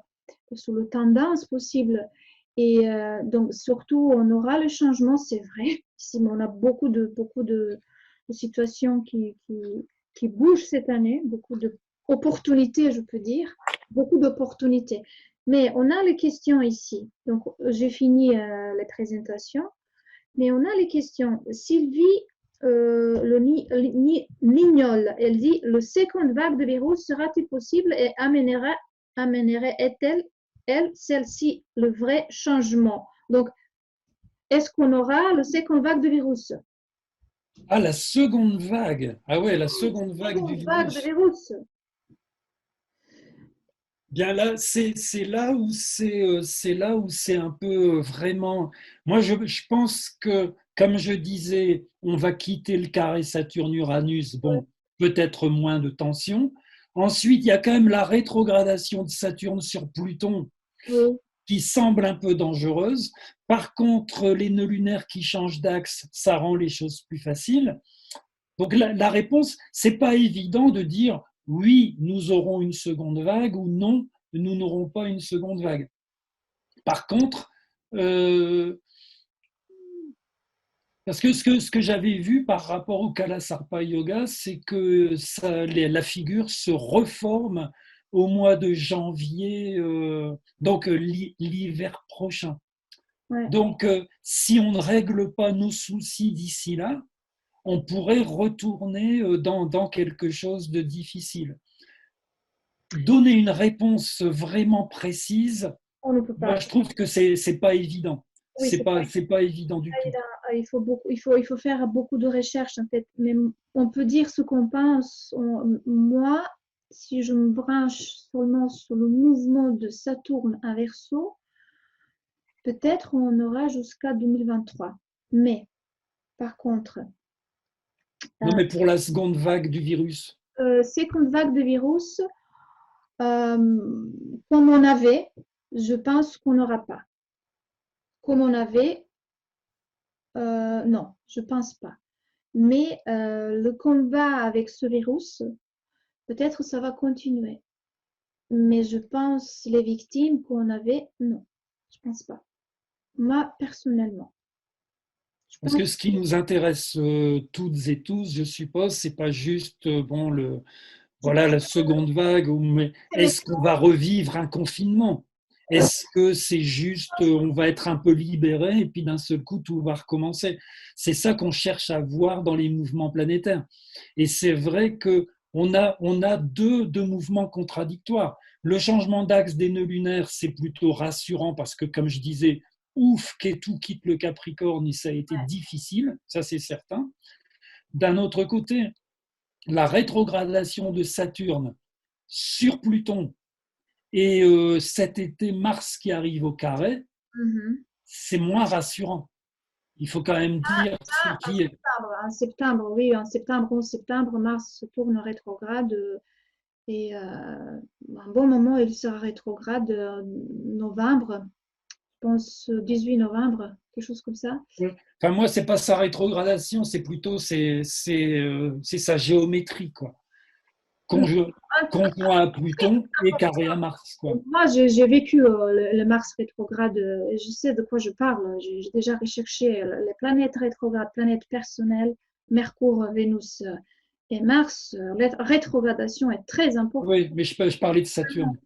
Speaker 1: sur les tendances possibles. Et donc, surtout, on aura le changement, c'est vrai. Ici, on a de situations qui bougent cette année, beaucoup d'opportunités, je peux dire, beaucoup d'opportunités. Mais on a les questions ici. Donc, j'ai fini les présentations. Mais on a les questions. Sylvie Nignol, elle dit, le second vague de virus sera-t-il possible et amènerait-elle, celle-ci, le vrai changement? Donc, est-ce qu'on aura le second vague de virus?
Speaker 2: Ah, la seconde vague. Ah ouais, la seconde vague du
Speaker 1: Seconde vague de
Speaker 2: virus.
Speaker 1: virus.
Speaker 2: Bien là, c'est là où c'est un peu vraiment. Moi, je pense que Comme je disais, on va quitter le carré Saturne-Uranus, bon, peut-être moins de tension. Ensuite, il y a quand même la rétrogradation de Saturne sur Pluton
Speaker 1: Oui,
Speaker 2: qui semble un peu dangereuse. Par contre, les nœuds lunaires qui changent d'axe, ça rend les choses plus faciles. Donc la réponse, c'est pas évident de dire oui, nous aurons une seconde vague ou non, nous n'aurons pas une seconde vague. Par contre, parce que ce que j'avais vu par rapport au Kalasarpa Yoga, c'est que la figure se reforme au mois de janvier, donc l'hiver prochain.
Speaker 1: ouais.
Speaker 2: Donc, si on ne règle pas nos soucis d'ici là, on pourrait retourner dans quelque chose de difficile. Donner une réponse vraiment précise,
Speaker 1: On ne peut
Speaker 2: moi
Speaker 1: pas.
Speaker 2: je trouve que c'est pas évident.
Speaker 1: Oui, c'est
Speaker 2: C'est pas évident du tout.
Speaker 1: il faut beaucoup, il faut faire beaucoup de recherches en fait. Mais on peut dire ce qu'on pense. Moi, si je me branche seulement sur le mouvement de Saturne à Verseau, peut-être on aura jusqu'à 2023. Mais par contre,
Speaker 2: Non, mais pour la seconde vague du virus.
Speaker 1: seconde vague de virus, euh, comme on avait, je pense qu'on n'aura pas. Comme on avait, non, je pense pas. Mais le combat avec ce virus, peut-être ça va continuer. Mais je pense les victimes qu'on avait, non, je pense pas. Moi, personnellement, je
Speaker 2: Parce
Speaker 1: pense
Speaker 2: que ce qui nous intéresse toutes et tous, je suppose, c'est pas juste bon
Speaker 1: c'est pas
Speaker 2: voilà la seconde vague, mais est-ce qu'on va revivre un confinement? Est-ce que c'est juste on va être un peu libéré et puis d'un seul coup tout va recommencer? C'est ça qu'on cherche à voir dans les mouvements planétaires. Et c'est vrai que on a deux mouvements contradictoires. Le changement d'axe des nœuds lunaires, c'est plutôt rassurant parce que, comme je disais, ouf, Ketu quitte le Capricorne et ça a été difficile, ça c'est certain. D'un autre côté, la rétrogradation de Saturne sur Pluton et cet été Mars qui arrive au carré,
Speaker 1: Mhm.
Speaker 2: c'est moins rassurant. Il faut quand même dire ce qui est.
Speaker 1: En septembre, oui, en septembre, 11 septembre, Mars se tourne rétrograde et un bon moment, il sera rétrograde novembre, je pense 18 novembre, quelque chose comme ça.
Speaker 2: Enfin, moi, c'est pas sa rétrogradation, c'est plutôt c'est sa géométrie, quoi. Conjoint à Pluton et carré à Mars, quoi.
Speaker 1: Moi, j'ai vécu le Mars rétrograde, je sais de quoi je parle. J'ai déjà recherché les planètes rétrogrades, planètes personnelles, Mercure, Vénus et Mars. La rétrogradation est très importante.
Speaker 2: Oui, mais je parlais de Saturne.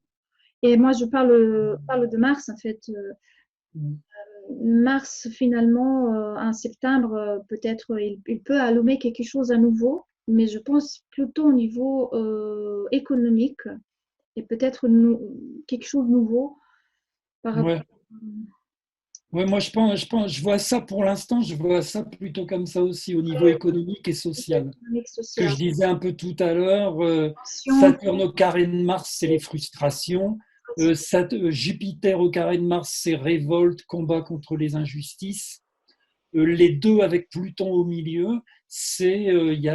Speaker 1: Et moi, je parle de Mars, en fait. Mars, finalement, en septembre, peut-être il peut allumer quelque chose à nouveau, mais je pense plutôt au niveau économique et peut-être quelque chose de nouveau par rapport
Speaker 2: Ouais. Ouais, moi, je vois ça pour l'instant, je vois ça plutôt comme ça aussi au niveau économique et social.
Speaker 1: économique,
Speaker 2: Ce que
Speaker 1: social.
Speaker 2: je disais un peu tout à l'heure,
Speaker 1: Tension,
Speaker 2: Saturne au carré de Mars, c'est les frustrations. Jupiter au carré de Mars, c'est révolte, combat contre les injustices. Les deux avec Pluton au milieu, il y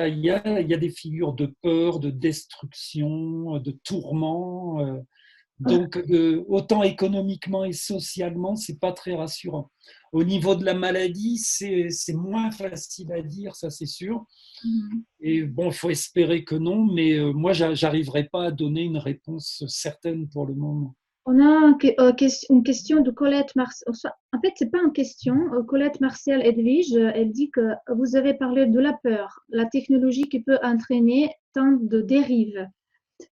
Speaker 2: a des figures de peur, de destruction, de tourment. Donc, autant économiquement et socialement, c'est pas très rassurant. Au niveau de la maladie, c'est moins facile à dire, ça c'est sûr.
Speaker 1: mhm.
Speaker 2: Et bon, il faut espérer que non, mais moi, j'arriverai pas à donner une réponse certaine pour le moment.
Speaker 1: On a une question de Colette Martial. En fait, c'est pas une question. Colette Martial Edwige, elle dit que vous avez parlé de la peur, la technologie qui peut entraîner tant de dérives.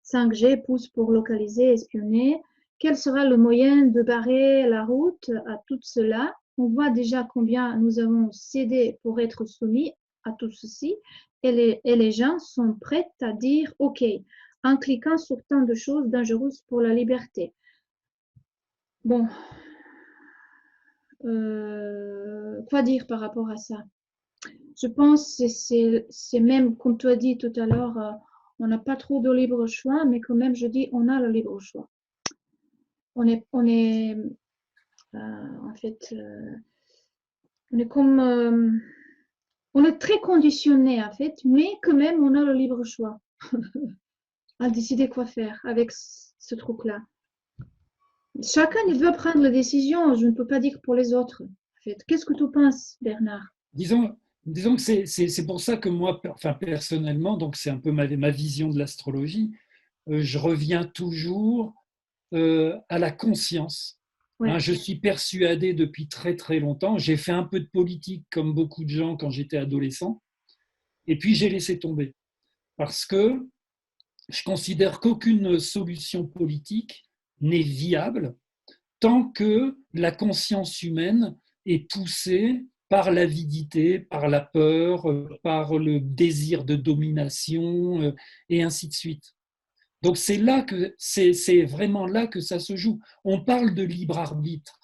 Speaker 1: 5G pousse pour localiser, espionner. Quel sera le moyen de barrer la route à tout cela? On voit déjà combien nous avons cédé pour être soumis à tout ceci et les gens sont prêts à dire OK en cliquant sur tant de choses dangereuses pour la liberté. Bon, quoi dire par rapport à ça? Je pense que c'est même, comme tu as dit tout à l'heure, on n'a pas trop de libre choix, mais quand même, je dis, on a le libre choix. On est en fait, On est comme, on est très conditionné en fait, mais quand même on a le libre choix à décider quoi faire avec ce truc-là. Chacun il doit prendre la décision. Je ne peux pas dire pour les autres. En fait, qu'est-ce que tu penses, Bernard?
Speaker 2: Disons, disons que c'est pour ça que moi, enfin, personnellement, donc c'est un peu ma vision de l'astrologie, je reviens toujours à la conscience. Hein,
Speaker 1: Ouais,
Speaker 2: je suis persuadé depuis très très longtemps, j'ai fait un peu de politique comme beaucoup de gens quand j'étais adolescent, et puis j'ai laissé tomber, parce que je considère qu'aucune solution politique n'est viable tant que la conscience humaine est poussée par l'avidité, par la peur, par le désir de domination, et ainsi de suite. Donc c'est là que c'est vraiment là que ça se joue. On parle de libre arbitre.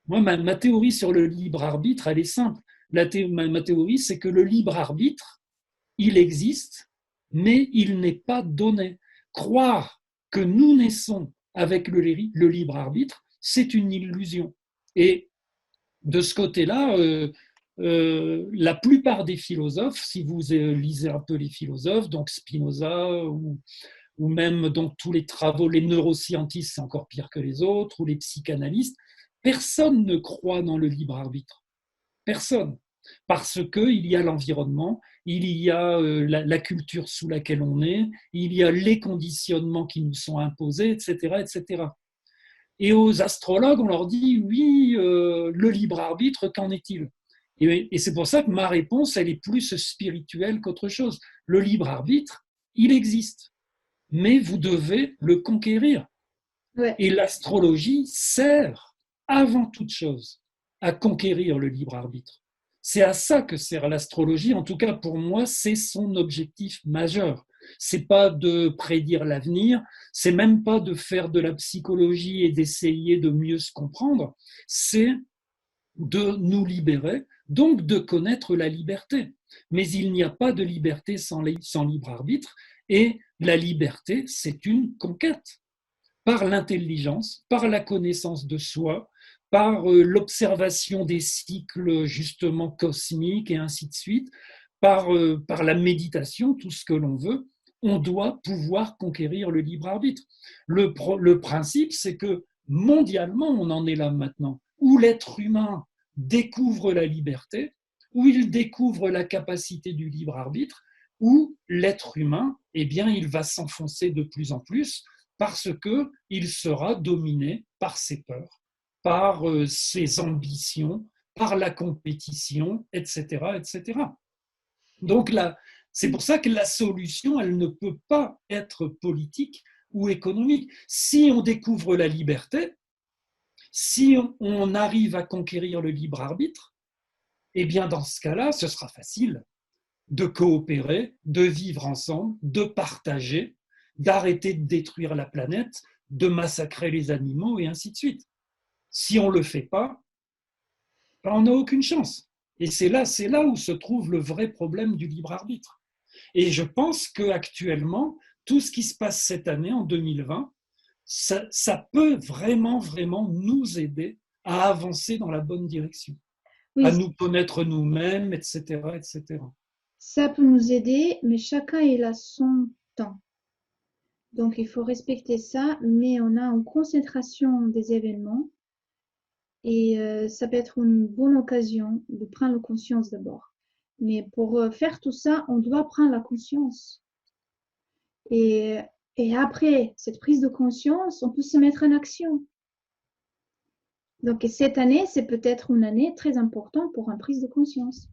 Speaker 2: Moi, ma théorie sur le libre arbitre, elle est simple. Ma théorie, c'est que le libre arbitre, il existe, mais il n'est pas donné. Croire que nous naissons avec le libre arbitre, c'est une illusion. Et de ce côté-là, la plupart des philosophes, si vous lisez un peu les philosophes, donc Spinoza ou même donc tous les travaux, les neuroscientistes, c'est encore pire que les autres, ou les psychanalystes, personne ne croit dans le libre arbitre. Personne. Parce qu'il y a l'environnement, il y a la culture sous laquelle on est, il y a les conditionnements qui nous sont imposés, etc. etc. Et aux astrologues, on leur dit, oui, le libre arbitre, qu'en est-il? Et c'est pour ça que ma réponse, elle est plus spirituelle qu'autre chose. Le libre arbitre, il existe, mais vous devez le conquérir.
Speaker 1: ouais.
Speaker 2: Et l'astrologie sert, avant toute chose, à conquérir le libre arbitre. C'est à ça que sert l'astrologie. En tout cas, pour moi, c'est son objectif majeur. C'est pas de prédire l'avenir, c'est même pas de faire de la psychologie et d'essayer de mieux se comprendre, c'est de nous libérer, donc de connaître la liberté. Mais il n'y a pas de liberté sans libre arbitre, et la liberté, c'est une conquête par l'intelligence, par la connaissance de soi, par l'observation des cycles justement cosmiques et ainsi de suite, par la méditation, tout ce que l'on veut, on doit pouvoir conquérir le libre arbitre. Le principe, c'est que mondialement, on en est là maintenant, où l'être humain découvre la liberté, où il découvre la capacité du libre arbitre, où l'être humain, eh bien, il va s'enfoncer de plus en plus parce qu'il sera dominé par ses peurs, par ses ambitions, par la compétition, etc. etc. Donc là, c'est pour ça que la solution, elle ne peut pas être politique ou économique. Si on découvre la liberté, si on arrive à conquérir le libre arbitre, eh bien dans ce cas-là, ce sera facile de coopérer, de vivre ensemble, de partager, d'arrêter de détruire la planète, de massacrer les animaux et ainsi de suite. Si on ne le fait pas, on n'a aucune chance. Et c'est là où se trouve le vrai problème du libre arbitre. Et je pense qu'actuellement, tout ce qui se passe cette année, en 2020, ça peut vraiment, vraiment nous aider à avancer dans la bonne direction, à
Speaker 1: Oui,
Speaker 2: nous connaître nous-mêmes, etc., etc.
Speaker 1: ça peut nous aider, mais chacun il a son temps. Donc il faut respecter ça, mais on a une concentration des événements et ça peut être une bonne occasion de prendre conscience d'abord. Mais pour faire tout ça, on doit prendre la conscience. Et, et après cette prise de conscience, on peut se mettre en action. Donc cette année, c'est peut-être une année très importante pour une prise de conscience.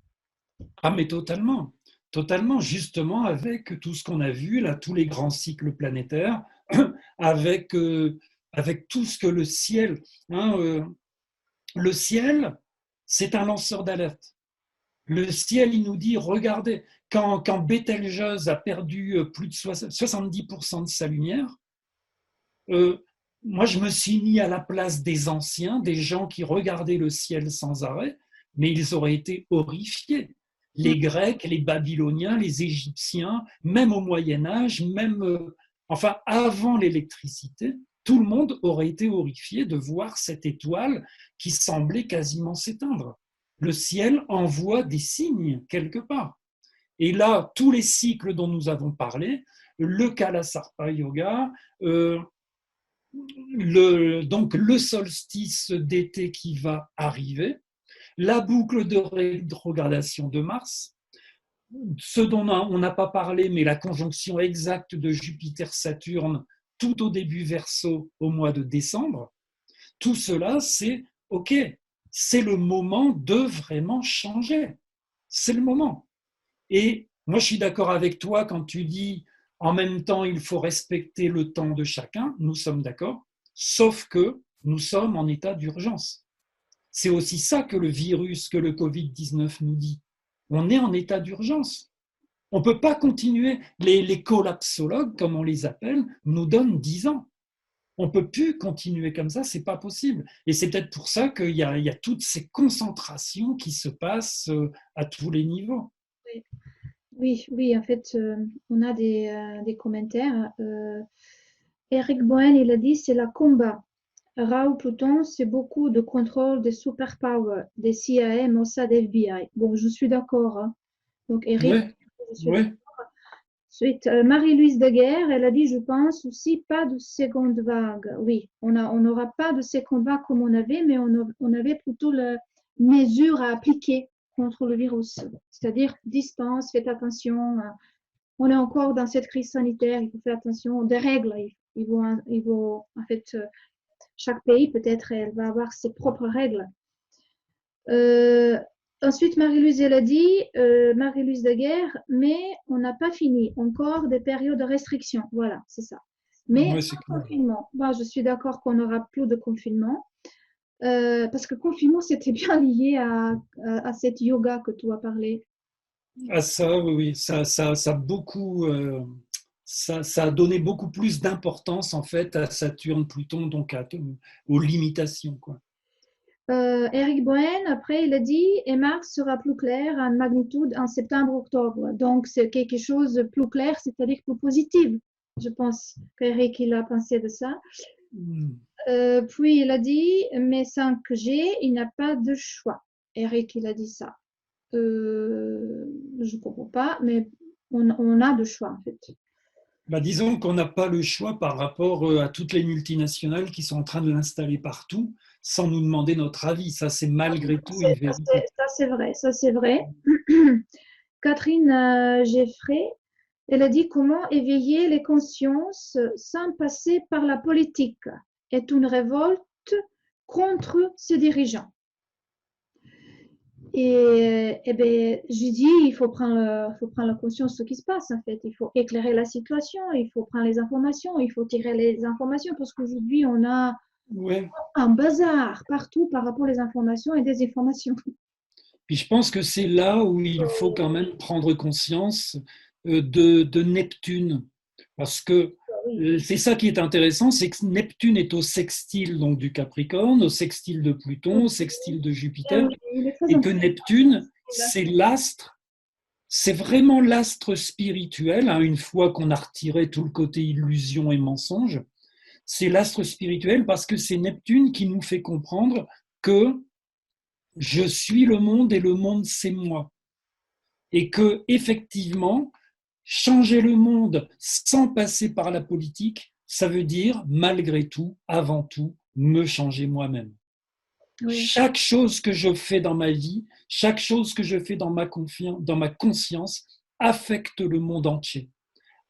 Speaker 2: Ah, mais totalement, totalement, justement avec tout ce qu'on a vu, là, tous les grands cycles planétaires, avec, avec tout ce que le ciel, hein, le ciel, c'est un lanceur d'alerte. Le ciel, il nous dit, regardez, quand Bételgeuse a perdu plus de 70% de sa lumière, euh, moi, je me suis mis à la place des anciens, des gens qui regardaient le ciel sans arrêt, mais ils auraient été horrifiés. Les Grecs, les Babyloniens, les Égyptiens, même au Moyen Âge, même, enfin, avant l'électricité, tout le monde aurait été horrifié de voir cette étoile qui semblait quasiment s'éteindre. le ciel envoie des signes quelque part. Et là, tous les cycles dont nous avons parlé, le Kalasarpa Yoga, donc le solstice d'été qui va arriver, la boucle de rétrogradation de Mars, ce dont on n'a pas parlé, mais la conjonction exacte de Jupiter-Saturne tout au début Verseau au mois de décembre, tout cela, c'est OK, c'est le moment de vraiment changer. C'est le moment. Et moi, je suis d'accord avec toi quand tu dis en même temps, il faut respecter le temps de chacun. Nous sommes d'accord, sauf que nous sommes en état d'urgence. C'est aussi ça que le virus, que le Covid-19 nous dit. On est en état d'urgence. On ne peut pas continuer. Les collapsologues, comme on les appelle, nous donnent 10 ans. On ne peut plus continuer comme ça, c'est pas possible. Et c'est peut-être pour ça qu'il y a toutes ces concentrations qui se passent à tous les niveaux.
Speaker 1: Oui, oui, oui, en fait, on a des commentaires. Eric Bohen, il a dit, c'est la combat. Raoult Pluton, c'est beaucoup de contrôle des superpowers, des CIA, Mossad, FBI. Bon, je suis d'accord, hein. Donc, Eric,
Speaker 2: Oui,
Speaker 1: je suis d'accord.
Speaker 2: oui.
Speaker 1: Ensuite, Marie-Louise Daguerre, elle a dit, je pense aussi, pas de seconde vague. Oui, on n'aura pas de seconde vague comme on avait, mais on avait plutôt la mesure à appliquer contre le virus. C'est-à-dire distance, faites attention. On est encore dans cette crise sanitaire, il faut faire attention. Des règles, en fait, chaque pays, peut-être, elle va avoir ses propres règles. Euh, Ensuite, Marie-Louise, elle a dit, Marie-Louise Daguerre, mais on n'a pas fini. Encore des périodes de restriction. Voilà, c'est ça. Mais
Speaker 2: Ouais, c'est
Speaker 1: sans
Speaker 2: clair.
Speaker 1: confinement. Bon, je suis d'accord qu'on n'aura plus de confinement. Parce que confinement, c'était bien lié à cette yoga que tu as parlé.
Speaker 2: Ah ça, oui, oui, ça a beaucoup, ça a donné beaucoup plus d'importance en fait à Saturne, Pluton, donc aux limitations, quoi.
Speaker 1: Eric Bohen, après, il a dit, et Mars sera plus clair en magnitude en septembre-octobre. Donc, c'est quelque chose de plus clair, c'est-à-dire plus positif. Je pense qu'Eric, il a pensé de ça. Puis, il a dit, mais 5G, il n'a pas de choix. Eric, il a dit ça. Je ne comprends pas, mais on a de choix, en fait.
Speaker 2: Bah, disons qu'on n'a pas le choix par rapport à toutes les multinationales qui sont en train de l'installer partout sans nous demander notre avis. Ça, c'est malgré tout une vérité.
Speaker 1: Ça, c'est vrai, ça, c'est vrai. Catherine Geffray, elle a dit comment éveiller les consciences sans passer par la politique est une révolte contre ses dirigeants. Et ben, je dis, il faut prendre conscience de ce qui se passe, en fait. Il faut éclairer la situation, il faut prendre les informations, il faut tirer les informations, parce qu'aujourd'hui, on a
Speaker 2: Ouais.
Speaker 1: un bazar partout par rapport aux informations et des informations.
Speaker 2: Puis je pense que c'est là où il faut quand même prendre conscience de Neptune. Parce que c'est ça qui est intéressant, c'est que Neptune est au sextile donc, du Capricorne, au sextile de Pluton, au sextile de Jupiter,
Speaker 1: Il est très
Speaker 2: et que
Speaker 1: important.
Speaker 2: Neptune, c'est l'astre, c'est vraiment l'astre spirituel, hein, une fois qu'on a retiré tout le côté illusion et mensonge, c'est l'astre spirituel parce que c'est Neptune qui nous fait comprendre que je suis le monde et le monde c'est moi. Et que effectivement, changer le monde sans passer par la politique, ça veut dire malgré tout, avant tout, me changer moi-même.
Speaker 1: Oui.
Speaker 2: Chaque chose que je fais dans ma vie, chaque chose que je fais dans ma conscience affecte le monde entier,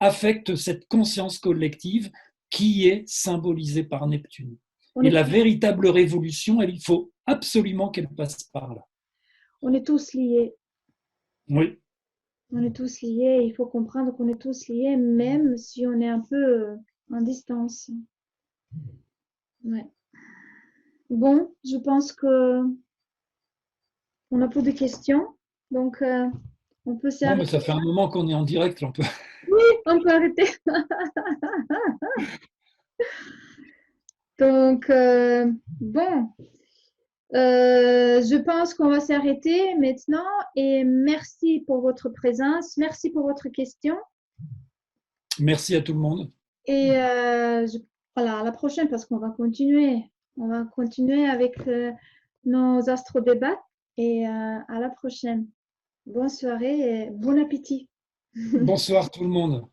Speaker 2: affecte cette conscience collective qui est symbolisée par Neptune.
Speaker 1: On
Speaker 2: Et
Speaker 1: est,
Speaker 2: la véritable révolution, il faut absolument qu'elle passe par là.
Speaker 1: on est tous liés.
Speaker 2: Oui.
Speaker 1: On est tous liés. Il faut comprendre qu'on est tous liés, même si on est un peu en distance. Ouais. Bon, je pense que on n'a plus de questions. Donc, on peut
Speaker 2: Bon, mais
Speaker 1: s'arrêter.
Speaker 2: ça fait un moment qu'on est en direct, là, on peut.
Speaker 1: On peut arrêter. Donc, bon, je pense qu'on va s'arrêter maintenant et merci pour votre présence, merci pour votre question
Speaker 2: Merci à tout le monde.
Speaker 1: et voilà, à la prochaine parce qu'on va continuer. On va continuer avec nos astro-débats et à la prochaine. Bonne soirée et bon appétit.
Speaker 2: Bonsoir tout le monde.